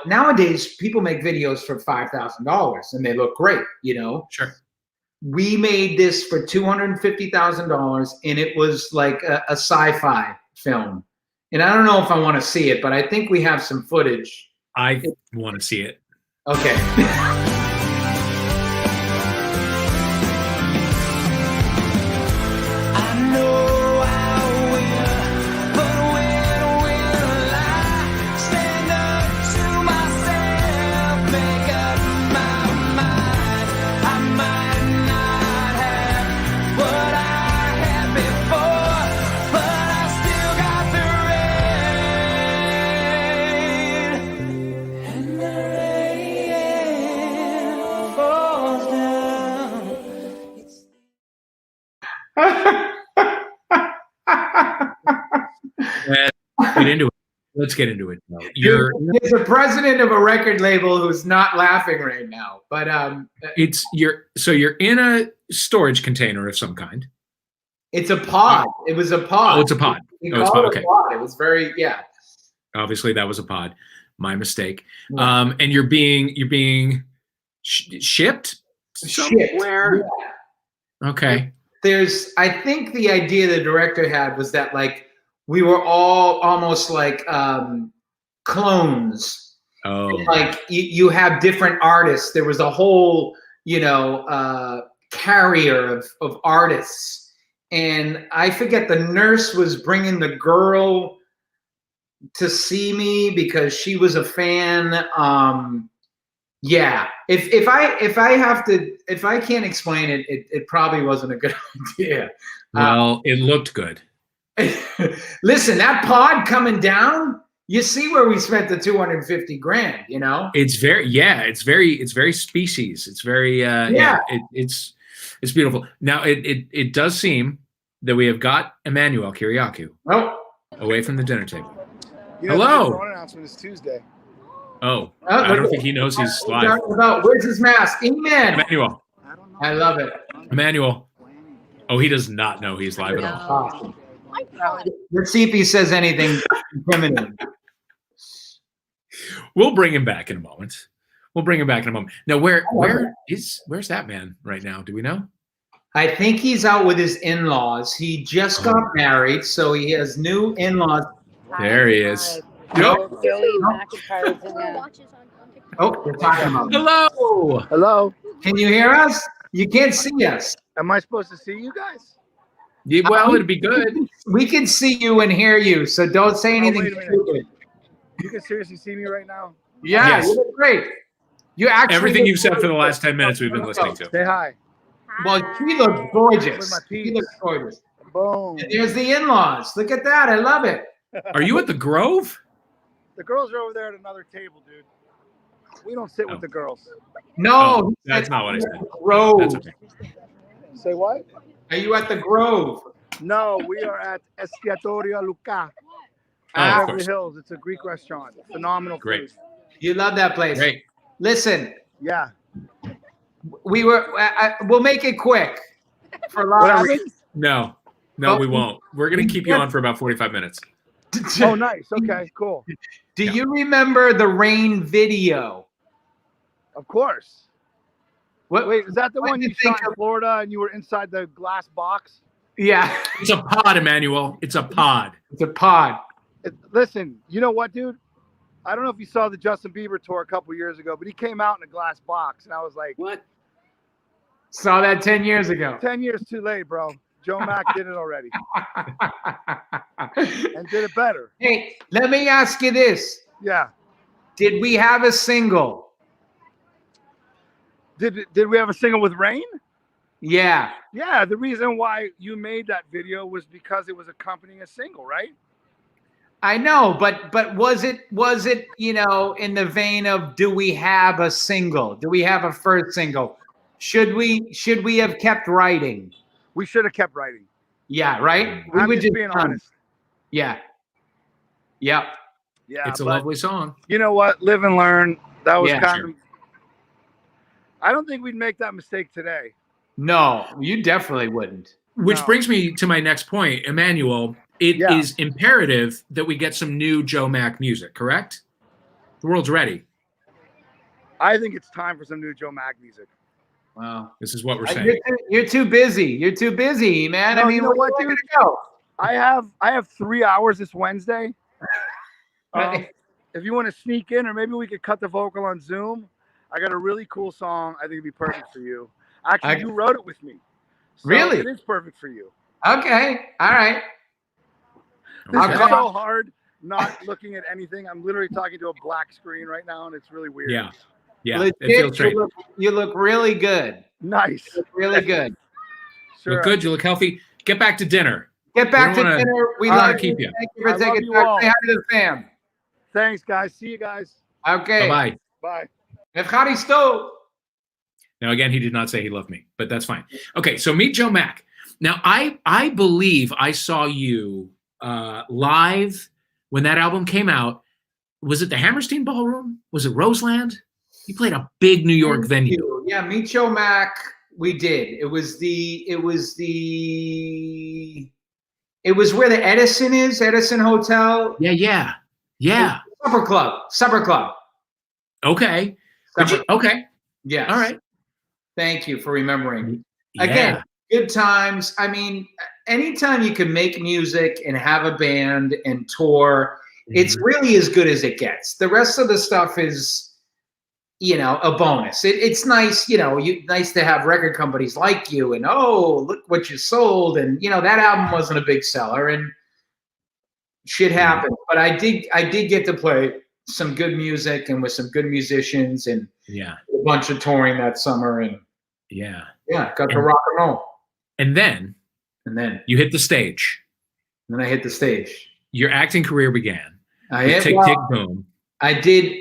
nowadays people make videos for $5,000 and they look great, Sure. We made this for $250,000, and it was like a sci-fi film. And I don't know if I want to see it, but I think we have some footage. I want to see it. Okay. Get into it. Let's get into it. You're the president of a record label who's not laughing right now, but you're in a storage container of some kind. It's a pod. It was a pod. Oh, it's a pod. Oh, it's pod. Okay. Pod. It was very Obviously, that was a pod. My mistake. Yeah. And you're being shipped somewhere. Yeah. Okay. I think the idea the director had was that we were all almost like clones. Oh. Like you have different artists. There was a whole, carrier of artists. And I forget, the nurse was bringing the girl to see me because she was a fan. Yeah. If I can't explain it, it probably wasn't a good idea. Well, it looked good. Listen, that pod coming down, you see where we spent the $250,000, It's very species. It's very it's beautiful. Now it does seem that we have got Emmanuel Kiriakou away from the dinner table. Hello. The phone announcement is Tuesday. Oh, I don't think he knows he's live. Where's his mask? Amen. Emmanuel. I love it. Emmanuel. Oh, he does not know he's live at all. Awesome. Let's see if he says anything incriminating. We'll bring him back in a moment. Now, where's that man right now? Do we know? I think he's out with his in-laws. He just got married, so he has new in-laws. There he is. Joey McIntyre's in there. Oh, we're talking about him. Hello. Hello. Can you hear us? You can't see us. Am I supposed to see you guys? Yeah, well, it'd be good. We can see you and hear you, so don't say anything stupid. You can seriously see me right now? Yeah, yes. You look great. You actually everything you've said for the last 10 minutes we've been listening to. Say hi. Well, she looks gorgeous. She looks gorgeous. Boom. And there's the in-laws. Look at that. I love it. Are you at the Grove? The girls are over there at another table, dude. We don't sit with the girls. No, that's not what I said. Grove. That's okay. Say what? Are you at the Grove? No, we are at Estiatoria Luca. Of Beverly Hills. It's a Greek restaurant. Phenomenal Great. food. You love that place. Great. Listen. Yeah. We'll make it quick. For a lot of reasons. No, we won't. We're going to keep you on for about 45 minutes. Oh, nice. Okay, cool. Do you remember the Rain video? Of course. Wait, is that the one you shot in of Florida and you were inside the glass box? Yeah. It's a pod, Emmanuel. It's a pod. It's a pod. Listen, you know what, dude? I don't know if you saw the Justin Bieber tour a couple years ago, but he came out in a glass box, and I was like, what? Saw that 10 years ago. 10 years too late, bro. Joe Mack did it already and did it better. Hey, let me ask you this. Yeah. Did we have a single? Did we have a single with Rain? Yeah. Yeah. The reason why you made that video was because it was accompanying a single, right? I know, but was it in the vein of, do we have a single? Do we have a first single? Should we have kept writing? We should have kept writing. Yeah, right? We I'm would just being honest. Yeah. Yep. Yeah. It's a lovely song. You know what? Live and learn. That was kind sure. of. I don't think we'd make that mistake today. No, you definitely wouldn't. Which brings me to my next point, Emmanuel. It is imperative that we get some new Joe Mack music, correct? The world's ready. I think it's time for some new Joe Mack music. Wow. This is what we're saying. You're too busy. You're too busy, man. No, I mean, you know what, where dude? to go? I have 3 hours this Wednesday. If you want to sneak in, or maybe we could cut the vocal on Zoom. I got a really cool song. I think it'd be perfect for you. Actually, you wrote it with me. So really? It is perfect for you. Okay. All right. This is so hard not looking at anything. I'm literally talking to a black screen right now, and it's really weird. Yeah. Yeah. Legit, it feels strange. you look really good. Nice. You look really good. You look good. You look healthy. Get back to dinner. Get back to dinner. We love keep you. Thank you for taking time. Say hi to the fam. Thanks, guys. See you guys. Okay. Bye-bye. Bye. Evcharisto. Now, again, he did not say he loved me, but that's fine. Okay, so meet Joe Mack. Now, I believe I saw you live when that album came out. Was it the Hammerstein Ballroom? Was it Roseland? You played a big New York venue. Yeah, meet Joe Mack. We did. It was where the Edison is, Edison Hotel. Yeah. Supper Club. Okay. Okay. Yes. All right. Thank you for remembering. Yeah. Again, good times. I mean, anytime you can make music and have a band and tour, it's really as good as it gets. The rest of the stuff is, a bonus. It's nice, nice to have record companies like you and, oh, look what you sold. And, that album wasn't a big seller and shit happened. But I did get to play some good music and with some good musicians and a bunch of touring that summer. And got to rock and roll. And then you hit the stage. And then I hit the stage. Your acting career began. Tick Tick Boom. I did.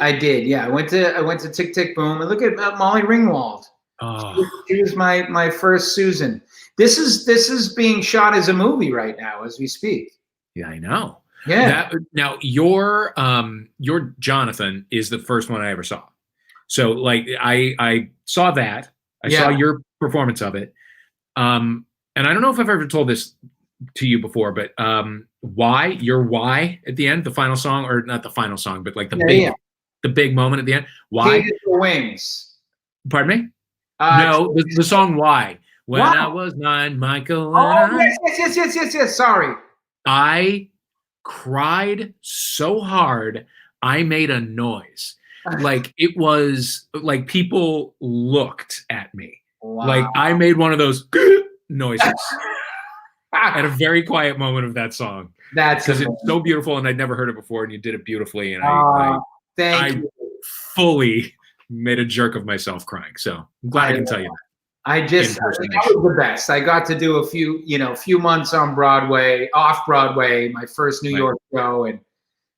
Yeah, I went to Tick Tick Boom, and look at Molly Ringwald. Oh. She was my first Susan. This is being shot as a movie right now as we speak. Yeah, I know. Yeah. Now your Jonathan is the first one I ever saw. So like I saw that. I saw your performance of it. And I don't know if I've ever told this to you before, but why at the end, the final song, or not the final song, but like the big moment at the end. Why? Hated the Wings. Pardon me? No, the song Why. When I was 9, Michael. Yes. Sorry. I cried so hard I made a noise. Like it was like people looked at me. Wow. Like I made one of those noises at a very quiet moment of that song. That's because it's so beautiful and I'd never heard it before and you did it beautifully. And thank you. Fully made a jerk of myself crying. So I'm glad I can tell you that. I think that was the best. I got to do a few months on Broadway, off Broadway, my first New York show, and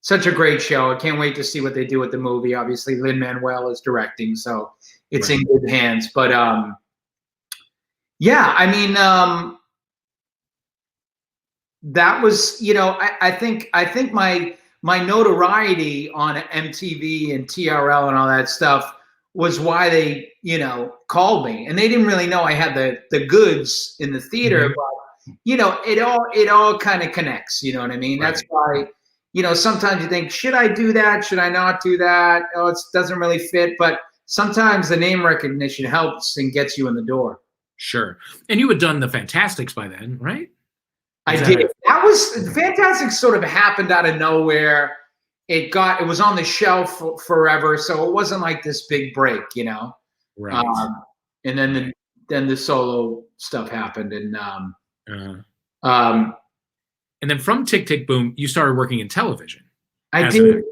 such a great show. I can't wait to see what they do with the movie. Obviously, Lin-Manuel is directing, so it's in good hands. But that was, I think my notoriety on MTV and TRL and all that stuff was why they, called me. And they didn't really know I had the goods in the theater, but it all kind of connects, you know what I mean? That's why, sometimes you think, should I do that? Should I not do that? Oh, it doesn't really fit. But sometimes the name recognition helps and gets you in the door. Sure. And you had done the Fantastics by then, right? I did. That was Fantastic. Sort of happened out of nowhere. It was on the shelf forever, so it wasn't like this big break, Right. And then the solo stuff happened, and Um, And then from Tick Tick Boom, you started working in television. I did.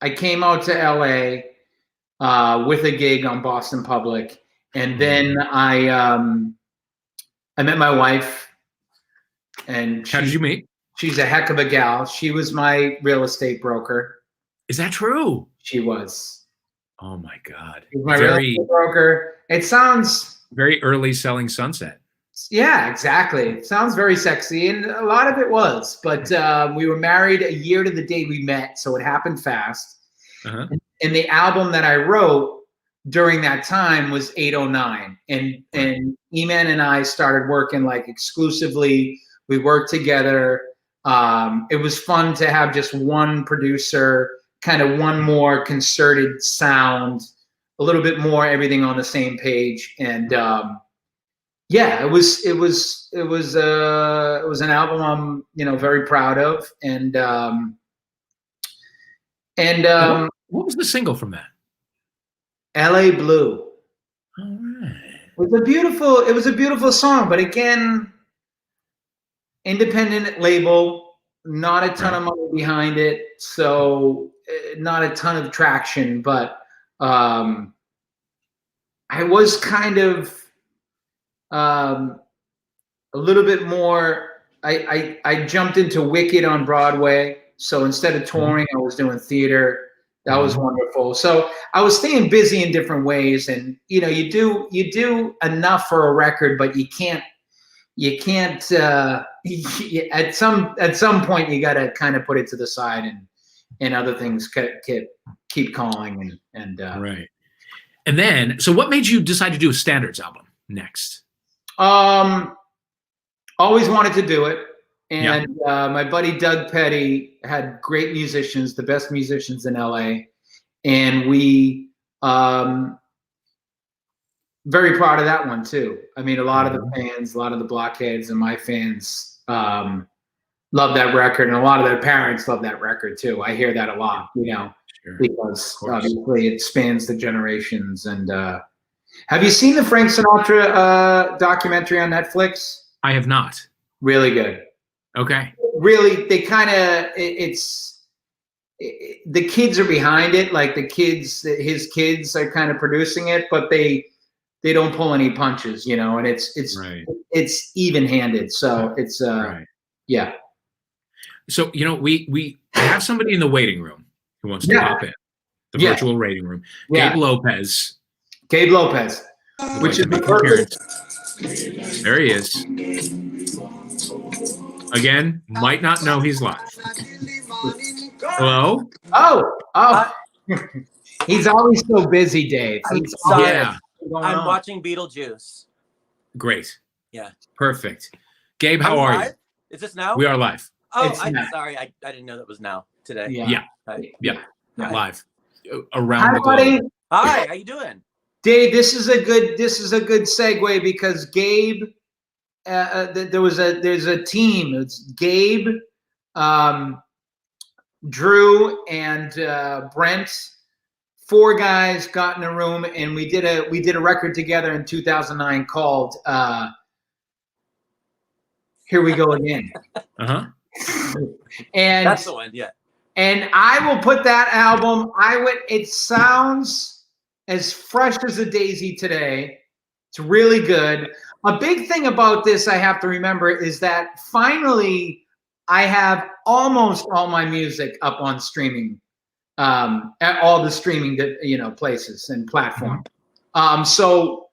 I came out to LA with a gig on Boston Public, and then I met my wife. And how did you meet? She's a heck of a gal. She was my real estate broker. Is that true? She was. Oh my God! She was my real estate broker. It sounds very early selling Sunset. Yeah, exactly. It sounds very sexy, and a lot of it was. But we were married a year to the day we met, so it happened fast. And the album that I wrote during that time was 809, and E-Man and I started working like exclusively. We worked together. It was fun to have just one producer, kind of one more concerted sound, a little bit more everything on the same page, and yeah, it was an album I'm very proud of, and what was the single from that? LA Blue. All right. It was a beautiful song, but again, independent label, not a ton of money behind it, so not a ton of traction, but I was kind of a little bit more. I jumped into Wicked on Broadway, so instead of touring, I was doing theater. That was wonderful. So I was staying busy in different ways, and you do enough for a record, but you can't. At some point, you got to kind of put it to the side, and other things keep calling, and right. And then, so what made you decide to do a standards album next? Always wanted to do it. And my buddy Doug Petty had great musicians, the best musicians in LA. And we, very proud of that one too. I mean, a lot of the fans, a lot of the blockheads and my fans love that record. And a lot of their parents love that record too. I hear that a lot, because obviously it spans the generations. And have you seen the Frank Sinatra documentary on Netflix? I have not. Really good. Okay. Really, they kind of the kids are behind it. Like his kids are kind of producing it, but they don't pull any punches, and it's even-handed. So it's yeah. So we have somebody in the waiting room who wants to pop in the virtual waiting room. Gabe Lopez. Which is there he is. Again, might not know he's live. Hello? Oh. He's always so busy, Dave. Yeah. I'm watching Beetlejuice. Great. Yeah. Perfect. Gabe, how are you? Is this now? We are live. Oh, sorry. I didn't know that was now today. Yeah. Hi. Live. Around the globe. Hi, how you doing? Dave, this is a good segue because Gabe, there's a team. It's Gabe, Drew, and Brent. 4 guys got in a room, and we did a record together in 2009 called "Here We Go Again." And that's the one, yeah. And I will put that album. It sounds as fresh as a daisy today. It's really good. A big thing about this I have to remember is that finally I have almost all my music up on streaming, at all the streaming places and platforms. So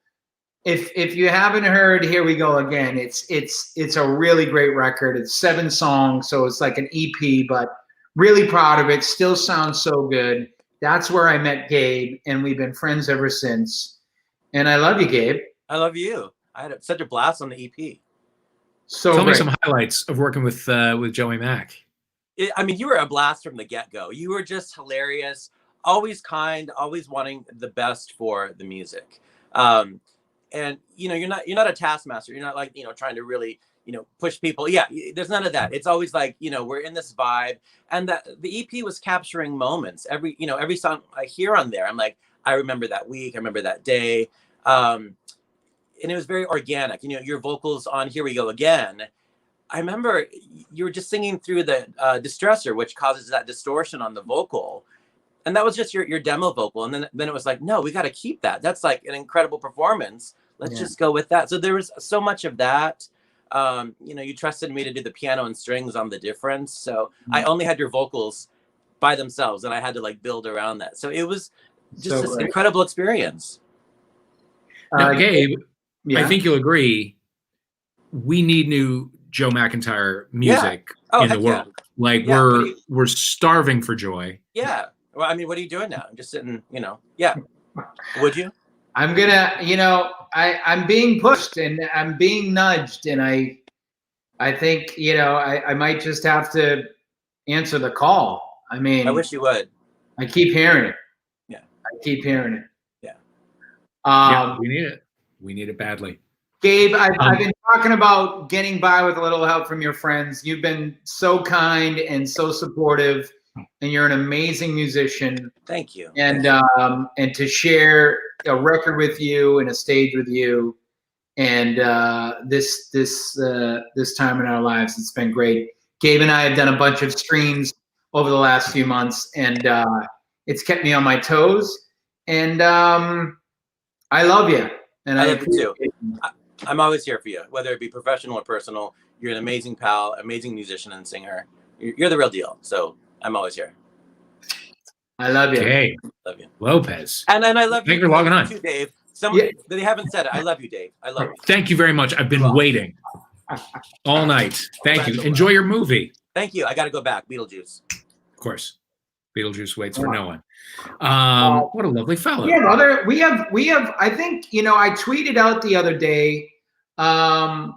if you haven't heard "Here We Go Again," it's a really great record. It's 7 songs, so it's like an EP, but really proud of it. Still sounds so good. That's where I met Gabe, and we've been friends ever since. And I love you, Gabe. I love you. I had such a blast on the EP. So tell me some highlights of working with Joey Mack. I mean, you were a blast from the get-go. You were just hilarious, always kind, always wanting the best for the music. And you're not a taskmaster. You're not like trying to really push people. Yeah, there's none of that. It's always like we're in this vibe, and that the EP was capturing moments. Every song I hear on there, I'm like, I remember that week. I remember that day. it was very organic. Your vocals on Here We Go Again, I remember you were just singing through the distressor, which causes that distortion on the vocal. And that was just your demo vocal. And then it was like, no, we got to keep that. That's like an incredible performance. Let's just go with that. So there was so much of that. You trusted me to do the piano and strings on the difference. So I only had your vocals by themselves, and I had to like build around that. So it was just this incredible experience. Now, Gabe, I think you'll agree, we need new Joe McIntyre music in the world. Yeah. Like we're starving for Joy. Yeah. Well, I mean, what are you doing now? I'm just sitting, Yeah. Would you? I'm gonna, I'm being pushed and I'm being nudged, and I think, I might just have to answer the call. I mean, I wish you would. I keep hearing it. Yeah. I keep hearing it. Yeah. We need it. We need it badly. Gabe, I've been talking about getting by with a little help from your friends. You've been so kind and so supportive, and you're an amazing musician. Thank you. And to share a record with you and a stage with you, and this time in our lives, it's been great. Gabe and I have done a bunch of streams over the last few months, and it's kept me on my toes. And I love you. And I love you too. I'm always here for you, whether it be professional or personal. You're an amazing pal, amazing musician and singer. You're the real deal. So I'm always here. I love you. Okay. Love you. Lopez. And I love you. Thank you for logging on. Too, Dave. They haven't said it. I love you, Dave. I love you. Thank you very much. I've been waiting all night. Thank you. Enjoy your movie. Thank you. I got to go back. Beetlejuice. Of course. Beetlejuice waits for no one. What a lovely fellow. Yeah, we have. I think I tweeted out the other day to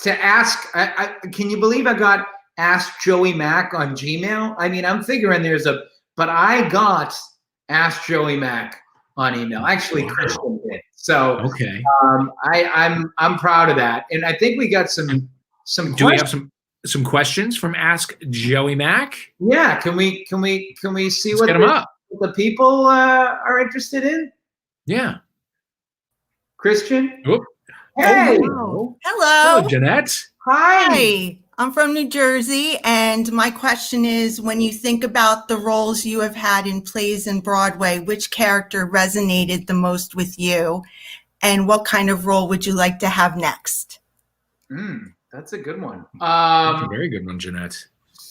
ask. Can you believe I got Ask Joey Mac on Gmail? I mean, I'm figuring but I got Ask Joey Mac on email. Actually, Christian did. So okay. I'm proud of that, and I think we got some. Do we have some questions from Ask Joey Mac? Yeah, can we see what the people are interested in? Yeah. Christian? Oop. Hey. Hello. Hello, Jeanette. Hi. I'm from New Jersey, and my question is, when you think about the roles you have had in plays and Broadway, which character resonated the most with you, and what kind of role would you like to have next? That's a good one. That's a very good one, Jeanette.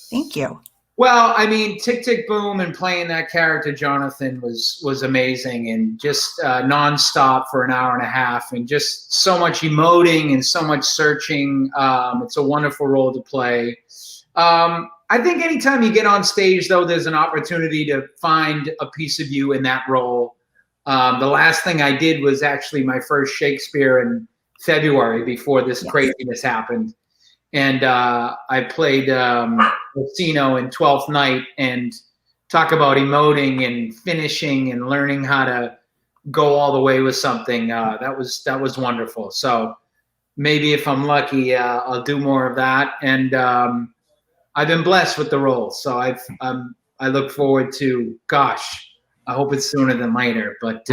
Thank you. Well, I mean, Tick, Tick, Boom and playing that character, Jonathan, was amazing, and just nonstop for an hour and a half, and just so much emoting and so much searching. It's a wonderful role to play. I think anytime you get on stage, though, there's an opportunity to find a piece of you in that role. The last thing I did was actually my first Shakespeare in February before this craziness happened. And I played Lucino in 12th Night, and talk about emoting and finishing and learning how to go all the way with something. That was wonderful. So maybe if I'm lucky, I'll do more of that. And I've been blessed with the role. So I look forward to, gosh, I hope it's sooner than later. But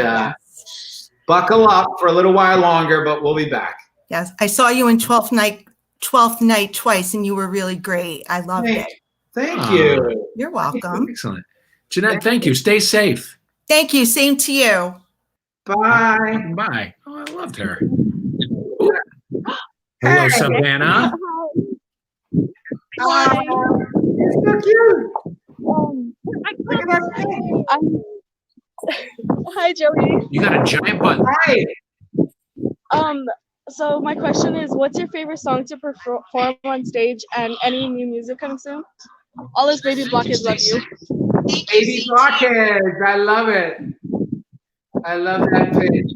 buckle up for a little while longer, but we'll be back. Yes, I saw you in 12th Night twice, and you were really great. I loved it. Thank you. You're welcome. Excellent. Jeanette, thank you. Stay safe. Thank you. Same to you. Bye. Bye. Oh, I loved her. Hello, Savannah. Hi. You're so cute. Hi, Joey. You got a giant butt. Hi. So my question is, what's your favorite song to perform on stage, and any new music coming soon? All this Baby Blockheads love you. Baby Blockheads, I love it. I love that pitch.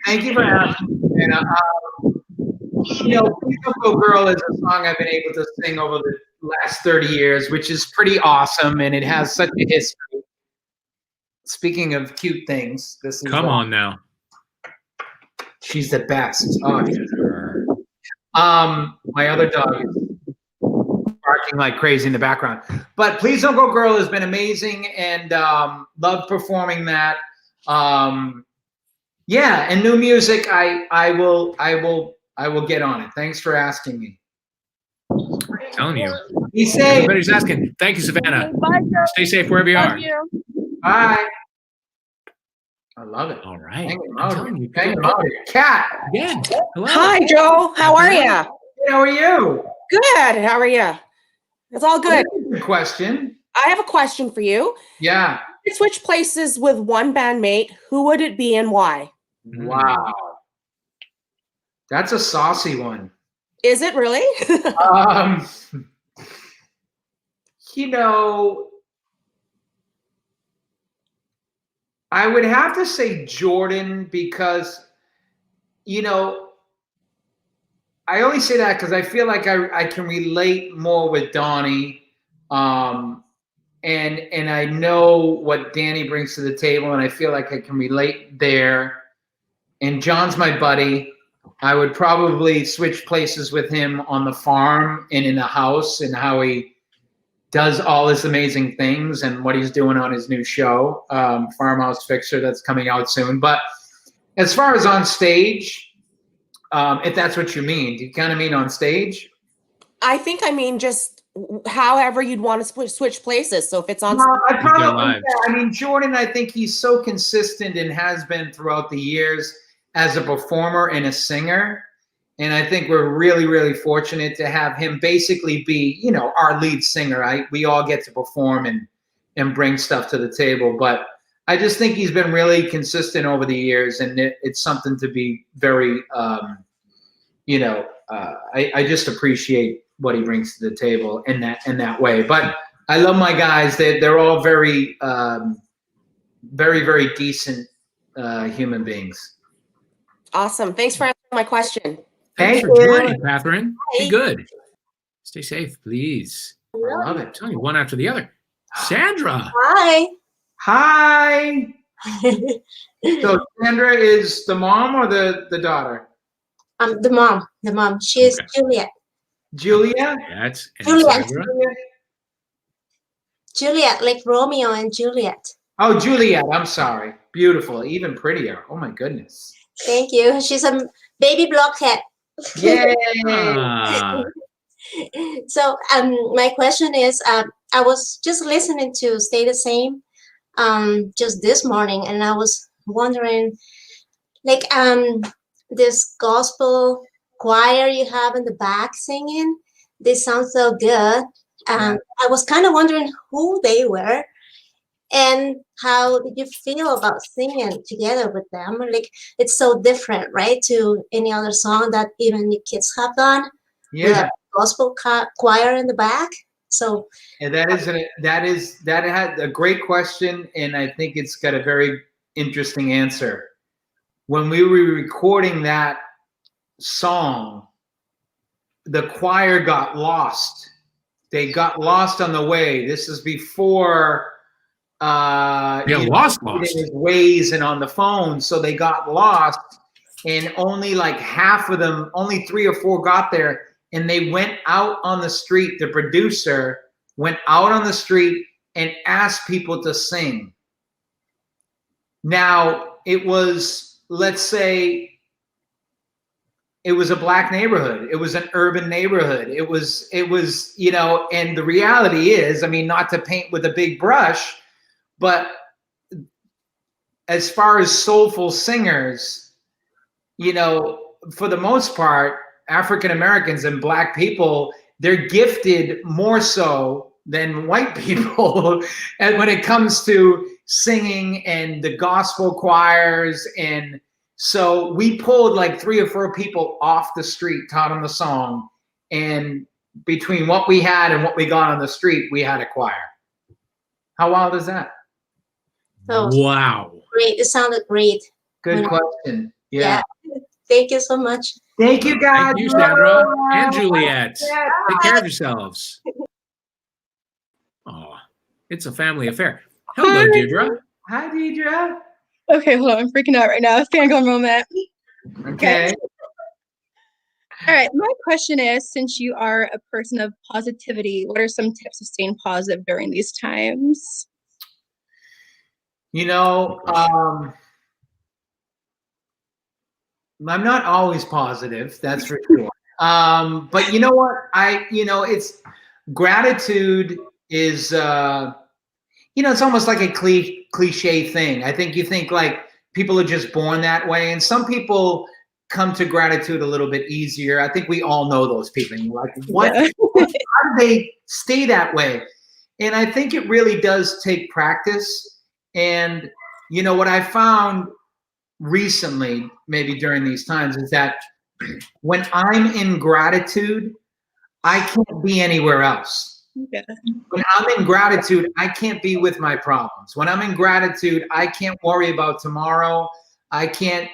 Thank you for asking. And, Please Don't Go Girl is a song I've been able to sing over the last 30 years, which is pretty awesome, and it has such a history. Speaking of cute things, this is Come on now. She's the best. Oh, my other dog is barking like crazy in the background. But Please Don't Go Girl has been amazing, and love performing that. Yeah, and new music. I will get on it. Thanks for asking me. I'm telling you. Be safe. Everybody's asking. Thank you, Savannah. Bye, Joe. Stay safe wherever you Love are. you. Bye. I love it. All right. Hang him I'm out. telling you. Hang him out here. Cat. Again. Hello. Hi, Joe. How are you? How are you? Good. How are you? It's all good. Good question. I have a question for you. Yeah. If you switch places with one bandmate, who would it be and why? Wow. That's a saucy one. Is it really? You know, I would have to say Jordan because, you know, I only say that because I feel like I can relate more with Donnie. And I know what Danny brings to the table, and I feel like I can relate there. And John's my buddy. I would probably switch places with him on the farm and in the house and how he does all his amazing things and what he's doing on his new show, Farmhouse Fixer, that's coming out soon. But as far as on stage, if that's what you mean, do you kind of mean on stage? I think I mean just however you'd want to switch places. So if it's on, I mean, Jordan, I think he's so consistent and has been throughout the years as a performer and a singer. And I think we're really, really fortunate to have him basically be, you know, our lead singer. We all get to perform and bring stuff to the table. But I just think he's been really consistent over the years. And it's something to be very, you know, I just appreciate what he brings to the table in that way. But I love my guys. They're all very, very, very decent human beings. Awesome. Thanks for answering my question. Thanks for joining, Catherine. Be good. Stay safe, please. I love it. I'm telling you, one after the other. Sandra. Hi. Hi. So Sandra is the mom or the daughter? The mom. The mom. She's Juliet. Julia? Juliet. Juliet, like Romeo and Juliet. Oh, Juliet. I'm sorry. Beautiful. Even prettier. Oh my goodness. Thank you. She's a baby blockhead. Yay. So my question is, I was just listening to Stay the Same just this morning, and I was wondering, like, this gospel choir you have in the back singing, they sound so good. I was kind of wondering who they were and how did you feel about singing together with them? Like, it's so different, right, to any other song that even the kids have done. Yeah. With a gospel choir in the back. So and that had a great question, and I think it's got a very interesting answer. When we were recording that song, the choir got lost. They got lost on the way. This is before lost his ways and on the phone, so they got lost, and only like half of them, only 3 or 4 got there, and they went out on the street. The producer went out on the street and asked people to sing. Now, it was, let's say, it was a black neighborhood. It was an urban neighborhood. It was, you know, and the reality is, I mean, not to paint with a big brush, but as far as soulful singers, you know, for the most part, African Americans and black people, they're gifted more so than white people. And when it comes to singing and the gospel choirs, and so we pulled like 3 or 4 people off the street, taught them the song, and between what we had and what we got on the street, we had a choir. How wild is that? So wow. Great. It sounded great. Good question. Yeah. Thank you so much. Thank you, guys. Thank you, Sandra and Juliet. Take care of yourselves. Oh, it's a family affair. Hello, Deirdre. Hi, Deirdre. Okay, hold on. I'm freaking out right now. Fangirl moment. Okay. All right. My question is, since you are a person of positivity, what are some tips of staying positive during these times? You know, I'm not always positive, that's for sure. But you know what? It's gratitude is, it's almost like a cliche thing. I think you think like people are just born that way, and some people come to gratitude a little bit easier. I think we all know those people. And you're like, what? Yeah. How do they stay that way? And I think it really does take practice. And what I found recently, maybe during these times, is that when I'm in gratitude, I can't be anywhere else. Yeah. When I'm in gratitude, I can't be with my problems. When I'm in gratitude, I can't worry about tomorrow. I can't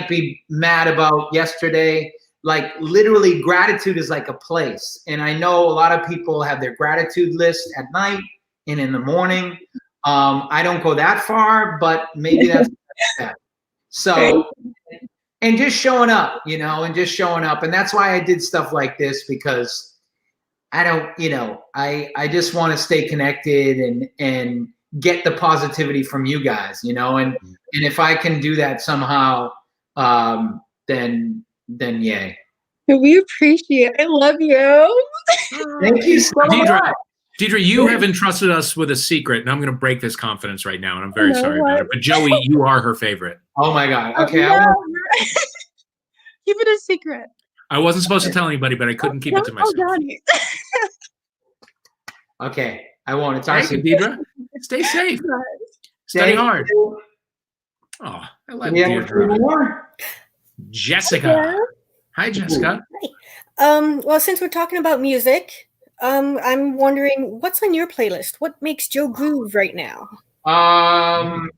be mad about yesterday. Like literally, gratitude is like a place. And I know a lot of people have their gratitude list at night and in the morning. I don't go that far, but maybe that's that. So, and just showing up, and just showing up. And that's why I did stuff like this, because I don't, I just want to stay connected and get the positivity from you guys, and if I can do that somehow, then yay. We appreciate it. I love you. Thank you so much. Deidre, you have entrusted us with a secret, and I'm going to break this confidence right now, and I'm very sorry about it. But Joey, you are her favorite. Oh my God. Okay. Keep it a secret. I wasn't supposed to tell anybody, but I couldn't keep it to myself. Okay. I won't. It's Thank you, Deidre. Stay safe. Study hard. Oh, I love Deirdre. Jessica. Hi, Jessica. Well, since we're talking about music, I'm wondering what's on your playlist? What makes Joe groove right now? My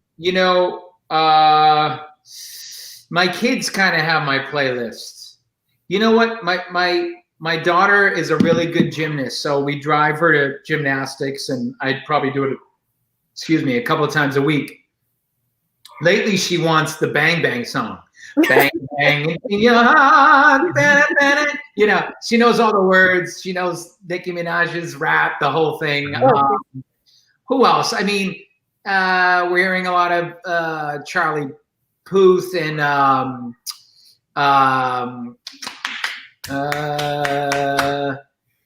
kids kind of have my playlist. You know what? My daughter is a really good gymnast, so we drive her to gymnastics, and I'd probably do it, a couple of times a week. Lately, she wants the Bang Bang song. Bang, bang, in your heart. She knows all the words. She knows Nicki Minaj's rap, the whole thing. Who else? I mean, we're hearing a lot of Charlie Puth and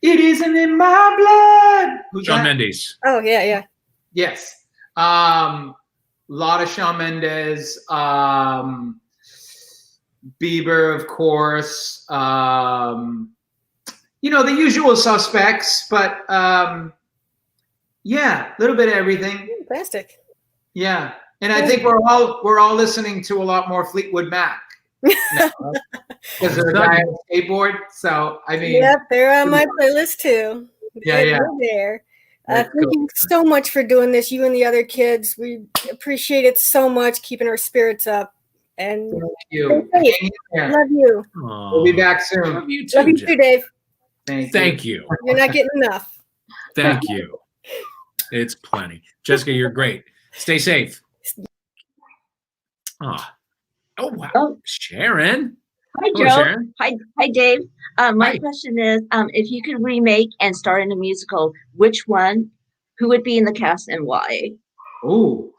It Isn't in My Blood. Who's Shawn that? Mendes. Oh, yeah. Yes. Lot of Shawn Mendes, Bieber, of course. The usual suspects, but yeah, a little bit of everything. Fantastic. Yeah, and I think we're all listening to a lot more Fleetwood Mac because of the guy on the skateboard. So I mean, Yep, they're on my playlist too. Yeah. They're there. Thank you so much for doing this, you and the other kids. We appreciate it so much, keeping our spirits up. And thank you. Love you. We'll be back soon. Love you too, Love you too, Dave. Thank you. You're not getting enough. Thank you. It's plenty. Jessica, you're great. Stay safe. Oh wow. Sharon. Hi, Hello, Joe. Sharon. Hi, Dave. My Hi. question is, if you could remake and star in a musical, which one? Who would be in the cast and why? Ooh.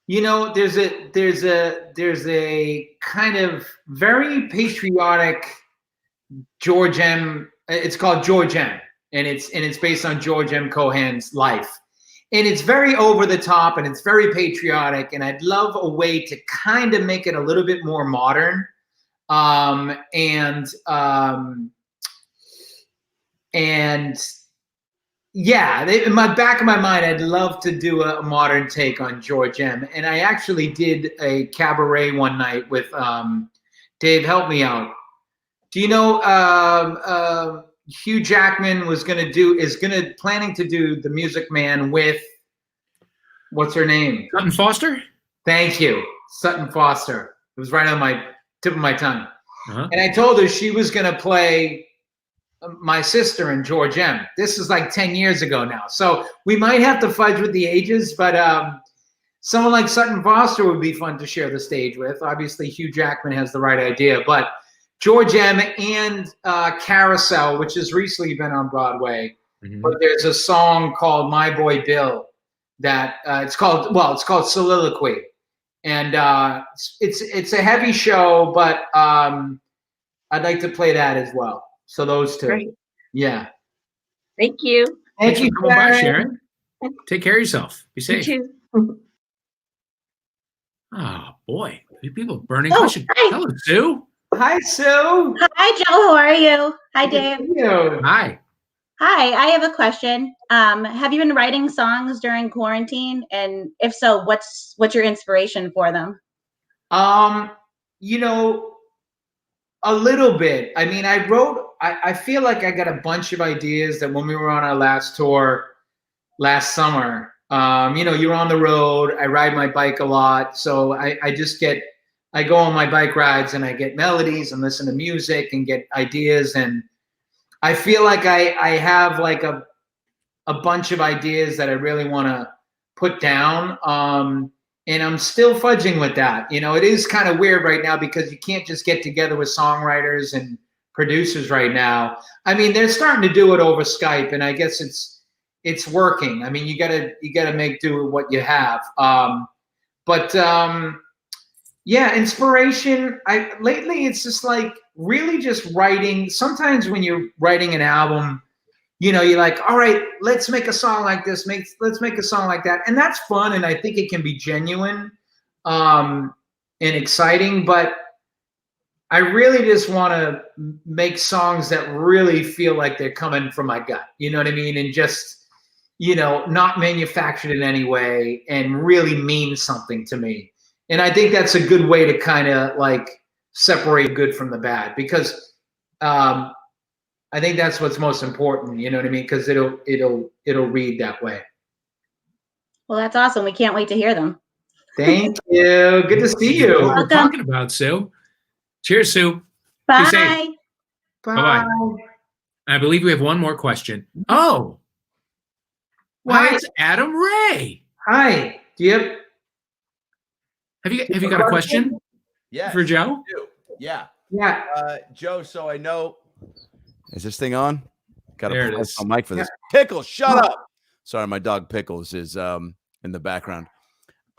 There's a kind of very patriotic George M. It's called George M. And it's based on George M. Cohan's life. And it's very over the top and it's very patriotic. And I'd love a way to kind of make it a little bit more modern. Yeah, in my back of my mind, I'd love to do a modern take on George M. And I actually did a cabaret one night with Dave. Help me out. Do you know Hugh Jackman is planning to do The Music Man with what's her name? Sutton Foster. Thank you, Sutton Foster. It was right on my tip of my tongue. Uh-huh. And I told her she was going to play my sister in George M. This is like 10 years ago now. So we might have to fudge with the ages, but someone like Sutton Foster would be fun to share the stage with. Obviously, Hugh Jackman has the right idea, but George M. and Carousel, which has recently been on Broadway, but there's a song called My Boy Bill that it's called Soliloquy. And it's a heavy show, but I'd like to play that as well. So those two. Great. Yeah. Thank you. Thank Thanks you, for coming by, Sharon. Sharon. Take care of yourself. Be You safe. too. Oh boy, people burning Oh, questions. hi. Hello, Sue. Hi, Sue. Hi, Joe. How are you? Hi, Good to Dave. see you. Hi. Hi. I have a question. Have you been writing songs during quarantine? And if so, what's your inspiration for them? You know, a little bit. I mean, I feel like I got a bunch of ideas that when we were on our last tour last summer, you know, you're on the road. I ride my bike a lot. So I go on my bike rides and I get melodies and listen to music and get ideas. And I feel like I have like a bunch of ideas that I really want to put down. And I'm still fudging with that. You know, it is kind of weird right now because you can't just get together with songwriters and producers right now. I mean, they're starting to do it over Skype, and I guess it's working. I mean, you gotta make do with what you have. Yeah, inspiration. Lately it's just like really just writing. Sometimes when you're writing an album, you know, you're like, all right, let's make a song like this. Let's make a song like that. And that's fun. And I think it can be genuine and exciting. But I really just want to make songs that really feel like they're coming from my gut. You know what I mean? And just, you know, not manufactured in any way and really mean something to me. And I think that's a good way to kind of like separate good from the bad, because I think that's what's most important, you know what I mean? Because it'll read that way. Well, that's awesome. We can't wait to hear them. Thank you. Good to see you. What we're talking about, Sue. Cheers, Sue. Bye. Be safe. Bye-bye. I believe we have one more question. Oh. Hi, it's Adam Ray. Hi. Do you have you got a question? Yes, for Joe? I do. Yeah. Yeah. Joe, so I know. Is this thing on? Got There a it is. mic for this. Pickles, shut up. Sorry, my dog Pickles is in the background.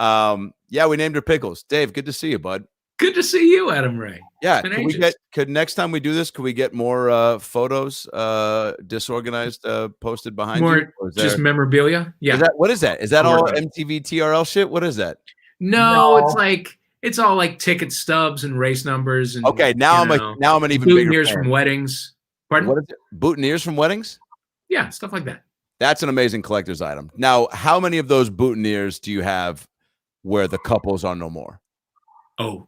Yeah, we named her Pickles. Dave, good to see you, bud. Good to see you, Adam Ray. Yeah. It's been ages. Could next time we do this, could we get more photos disorganized posted behind you? More just memorabilia? Yeah. What is that? Is that all MTV TRL shit? What is that? No, it's all like ticket stubs and race numbers and okay. Now I'm an even bigger boutonnieres fan. from weddings. Pardon? What is it? Boutonnieres from weddings? Yeah, stuff like that. That's an amazing collector's item. Now, how many of those boutonnieres do you have where the couples are no more? Oh,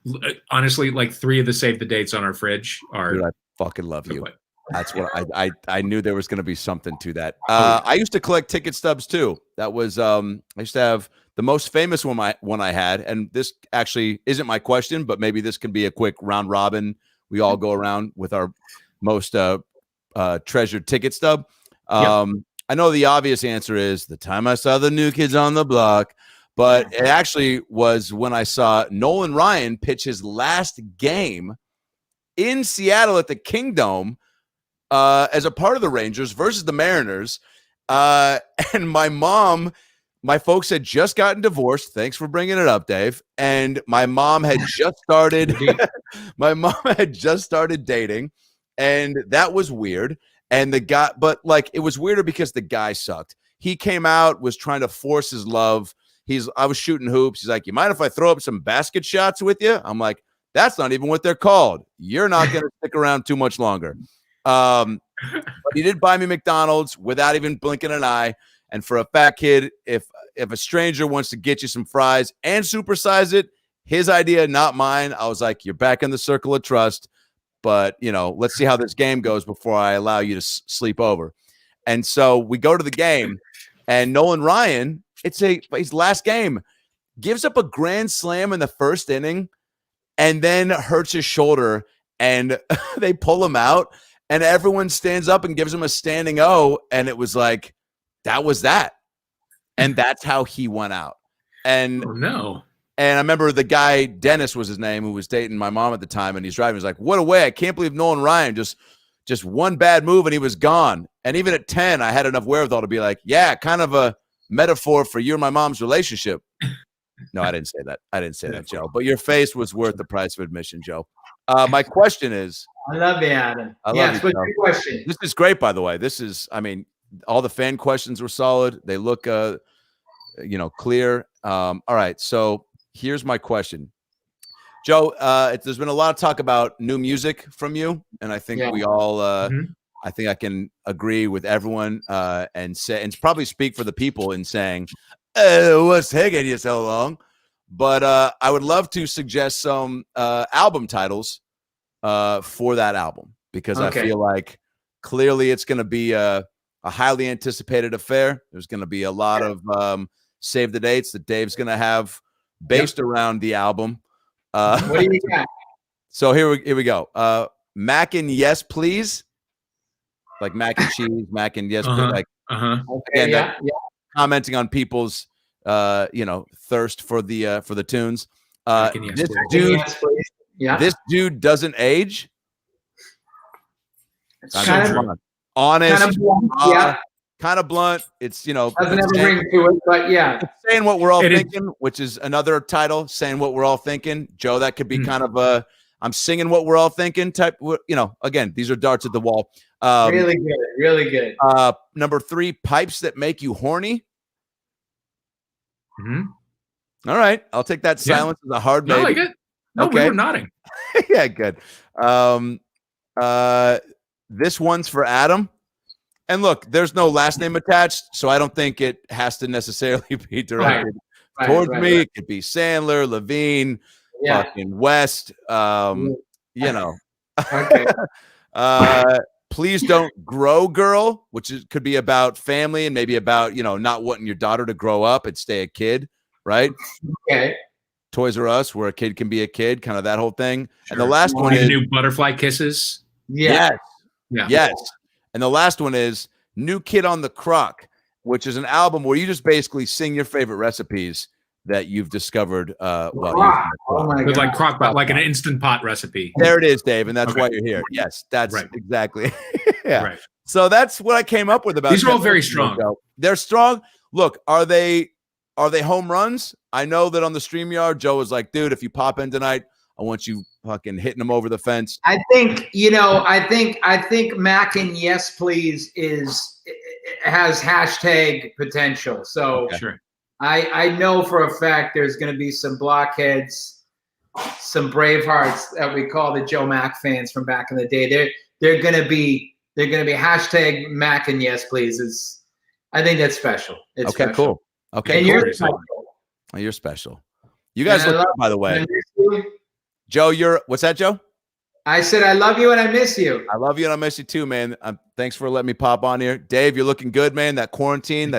honestly, like 3 of the save the dates on our fridge are. Dude, I fucking love you. That's what I knew there was going to be something to that. I used to collect ticket stubs too. That was I used to have the most famous one I had, and this actually isn't my question, but maybe this can be a quick round robin. We all go around with our most treasured ticket stub. I know the obvious answer is the time I saw the New Kids on the Block, but it actually was when I saw Nolan Ryan pitch his last game in Seattle at the Kingdome as a part of the Rangers versus the Mariners. And my folks had just gotten divorced. Thanks for bringing it up, Dave. And my mom had just started. My mom had just started dating, and that was weird. And the guy, but like it was weirder because the guy sucked. He came out, was trying to force his love. I was shooting hoops. He's like, "You mind if I throw up some basket shots with you?" I'm like, "That's not even what they're called. You're not going to stick around too much longer." But he did buy me McDonald's without even blinking an eye. And for a fat kid, if a stranger wants to get you some fries and supersize it, his idea, not mine. I was like, "You're back in the circle of trust, but let's see how this game goes before I allow you to sleep over." And so we go to the game, and Nolan Ryan, his last game, gives up a grand slam in the first inning, and then hurts his shoulder, and they pull him out, and everyone stands up and gives him a standing O, and it was like, that was that. And that's how he went out. And no. And I remember the guy, Dennis was his name, who was dating my mom at the time, and he's driving. He's like, "What a way. I can't believe Nolan Ryan just one bad move and he was gone." And even at 10, I had enough wherewithal to be like, yeah, kind of a metaphor for you and my mom's relationship. No, I didn't say that. I didn't say that, Joe. But your face was worth the price of admission, Joe. My question is. I love you, Adam. I love yes, you, what's your question? This is great, by the way. This is, I mean, all the fan questions were solid. They look, clear. All right. So here's my question. Joe, there's been a lot of talk about new music from you. And I think we all, I think I can agree with everyone and probably speak for the people in saying, what's taking you so long? But I would love to suggest some album titles for that album, because I feel like clearly it's going to be a highly anticipated affair. There's going to be a lot of save the dates that Dave's going to have based around the album. What do you got? So here we go. Mac and Yes Please, like mac and cheese, mac and yes, please, again, commenting on people's thirst for the tunes. This dude doesn't age. Kind of honest, kind of blunt. It's doesn't have a ring to it, but it's saying what we're all thinking, which is another title. Saying what we're all thinking, Joe. That could be kind of a I'm singing what we're all thinking type. Again, these are darts at the wall. Really good, really good. Number 3, pipes that make you horny. All right, I'll take that silence as a hard maybe. No, I get. No, we were nodding. Yeah, good. This one's for Adam. And look, there's no last name attached, so I don't think it has to necessarily be directed towards me. It could be Sandler, Levine, fucking West. Okay. Please Don't Grow Girl, which could be about family and maybe about, not wanting your daughter to grow up and stay a kid, right? Okay. Toys R Us, where a kid can be a kid, kind of that whole thing. Sure. And the last one is New Butterfly Kisses. Yes. And the last one is New Kid on the Crock, which is an album where you just basically sing your favorite recipes that you've discovered with like crock pot, like an Instant Pot recipe. There it is, Dave, and that's why you're here. Yes, that's exactly. Right. So that's what I came up with about these are all very strong. They're strong. Look, are they home runs? I know that on the StreamYard, Joe was like, dude, if you pop in tonight, I want you fucking hitting them over the fence. I think Mac and Yes Please has hashtag potential. So sure. I know for a fact there's going to be some blockheads, some Bravehearts that we call the Joe Mac fans from back in the day. They're going to be hashtag Mac and Yes Please. I think that's special. It's okay, special. cool. Okay, and cool. you're special. Oh, you're special. You guys look good, by the way. Joe, what's that, Joe? I said I love you and I miss you. I love you and I miss you too, man. Thanks for letting me pop on here. Dave, you're looking good, man. That quarantine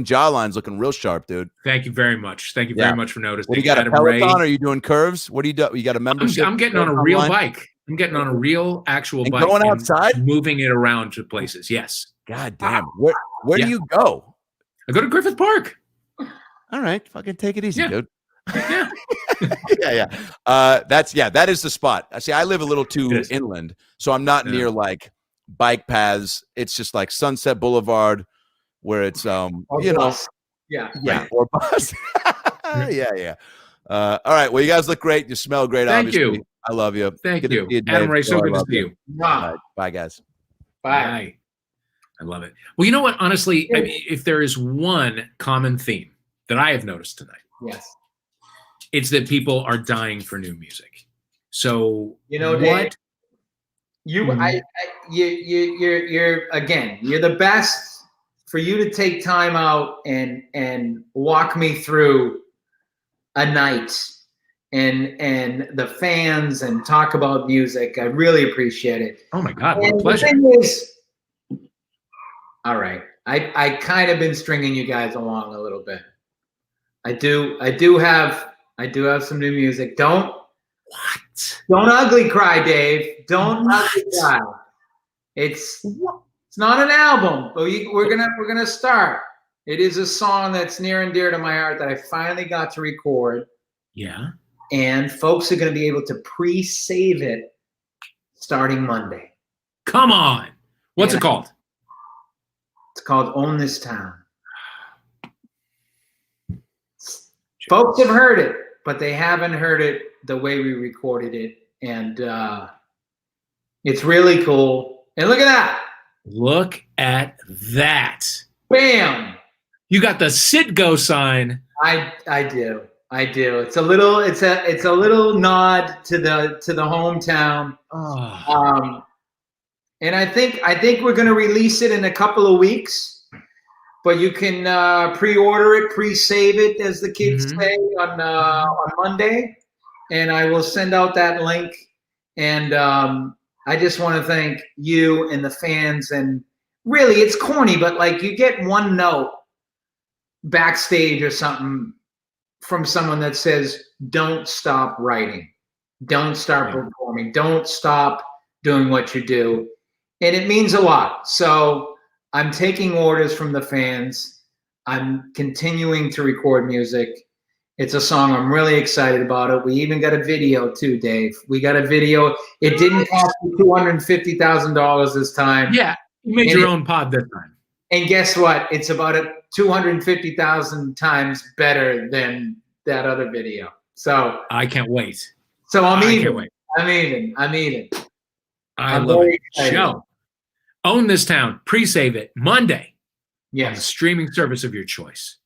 jawline's looking real sharp, dude. Thank you very much. Thank you very much for noticing. What do you got, a Peloton? Are you doing curves? What do you do? You got a membership? I'm getting on a real bike. I'm getting on a real actual bike. Going outside? And moving it around to places. Yes. God damn. Where do you go? I go to Griffith Park. All right. Fucking take it easy, dude. Yeah. That is the spot. See, I live a little too inland, so I'm not near like bike paths. It's just like Sunset Boulevard, where it's or bus. Yeah. All right. Well, you guys look great. You smell great. Thank you. I love you. Thank you, Adam Ray. So good to see you. Right. Bye, guys. Bye. I love it. Well, you know what? Honestly, I mean, if there is one common theme that I have noticed tonight, yes, it's that people are dying for new music. So Dave, you're again, you're the best. For you to take time out and walk me through a night and the fans and talk about music, I really appreciate it. Oh my God, what a pleasure. The thing is, all right, I kind of been stringing you guys along a little bit. I do have some new music. Don't ugly cry, Dave. Don't ugly cry. It's not an album, but we're gonna start. It is a song that's near and dear to my heart that I finally got to record. Yeah. And folks are gonna be able to pre-save it starting Monday. Come on. What's it called? It's called Own This Town. Folks have heard it, but they haven't heard it the way we recorded it. And it's really cool. And look at that. Look at that. Bam. You got the Citgo sign. I do. It's a little nod to the hometown. Oh. And I think we're going to release it in a couple of weeks, but you can pre-order it, pre-save it, as the kids say, on Monday, and I will send out that link. And I just want to thank you and the fans. And really, it's corny, but like you get one note backstage or something from someone that says, "Don't stop writing, don't stop performing, don't stop doing what you do." And it means a lot. So I'm taking orders from the fans. I'm continuing to record music. It's a song I'm really excited about it. We even got a video too, Dave. We got a video. It didn't cost me $250,000 this time. Yeah, you made your own pod this time. And guess what? It's about 250,000 times better than that other video. So I can't wait. So I'm I even. can't wait. I'm even. I I'm love very it. excited. Joe, Own This Town. Pre-save it Monday. Yes. On the streaming service of your choice.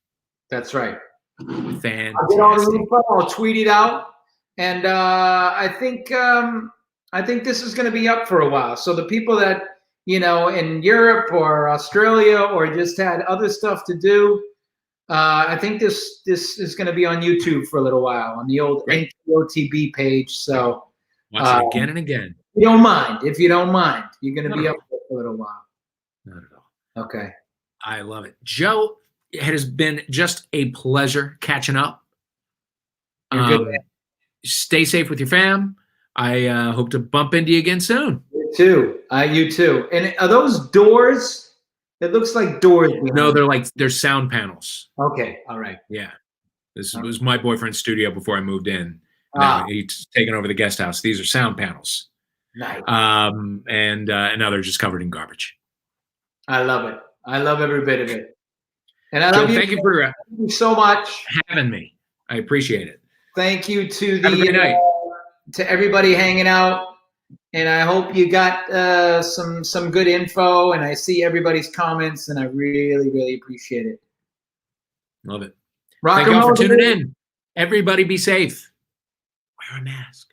That's right. Fantastic. I'll get all the info. I'll tweet it out, and I think this is going to be up for a while. So the people that in Europe or Australia or just had other stuff to do, I think this is going to be on YouTube for a little while on the old NTOTB page. So watch it again and again. If you don't mind, you're going to be up there for a little while. Not at all. Okay. I love it. Joe, it has been just a pleasure catching up. You're good, man. Stay safe with your fam. I hope to bump into you again soon. You too. You too. And are those doors? It looks like doors. No, they're sound panels. Okay. All right. Yeah. This was my boyfriend's studio before I moved in. Now he's taken over the guest house. These are sound panels. Nice. And now they're just covered in garbage. I love it. I love every bit of it. And I love you. Thank you for Thank you so much having me. I appreciate it. Thank you to Have a great night. To everybody hanging out. And I hope you got some good info. And I see everybody's comments, and I really, really appreciate it. Love it. Rock Thank and you all roll, for tuning baby. in. Everybody be safe. Wear a mask.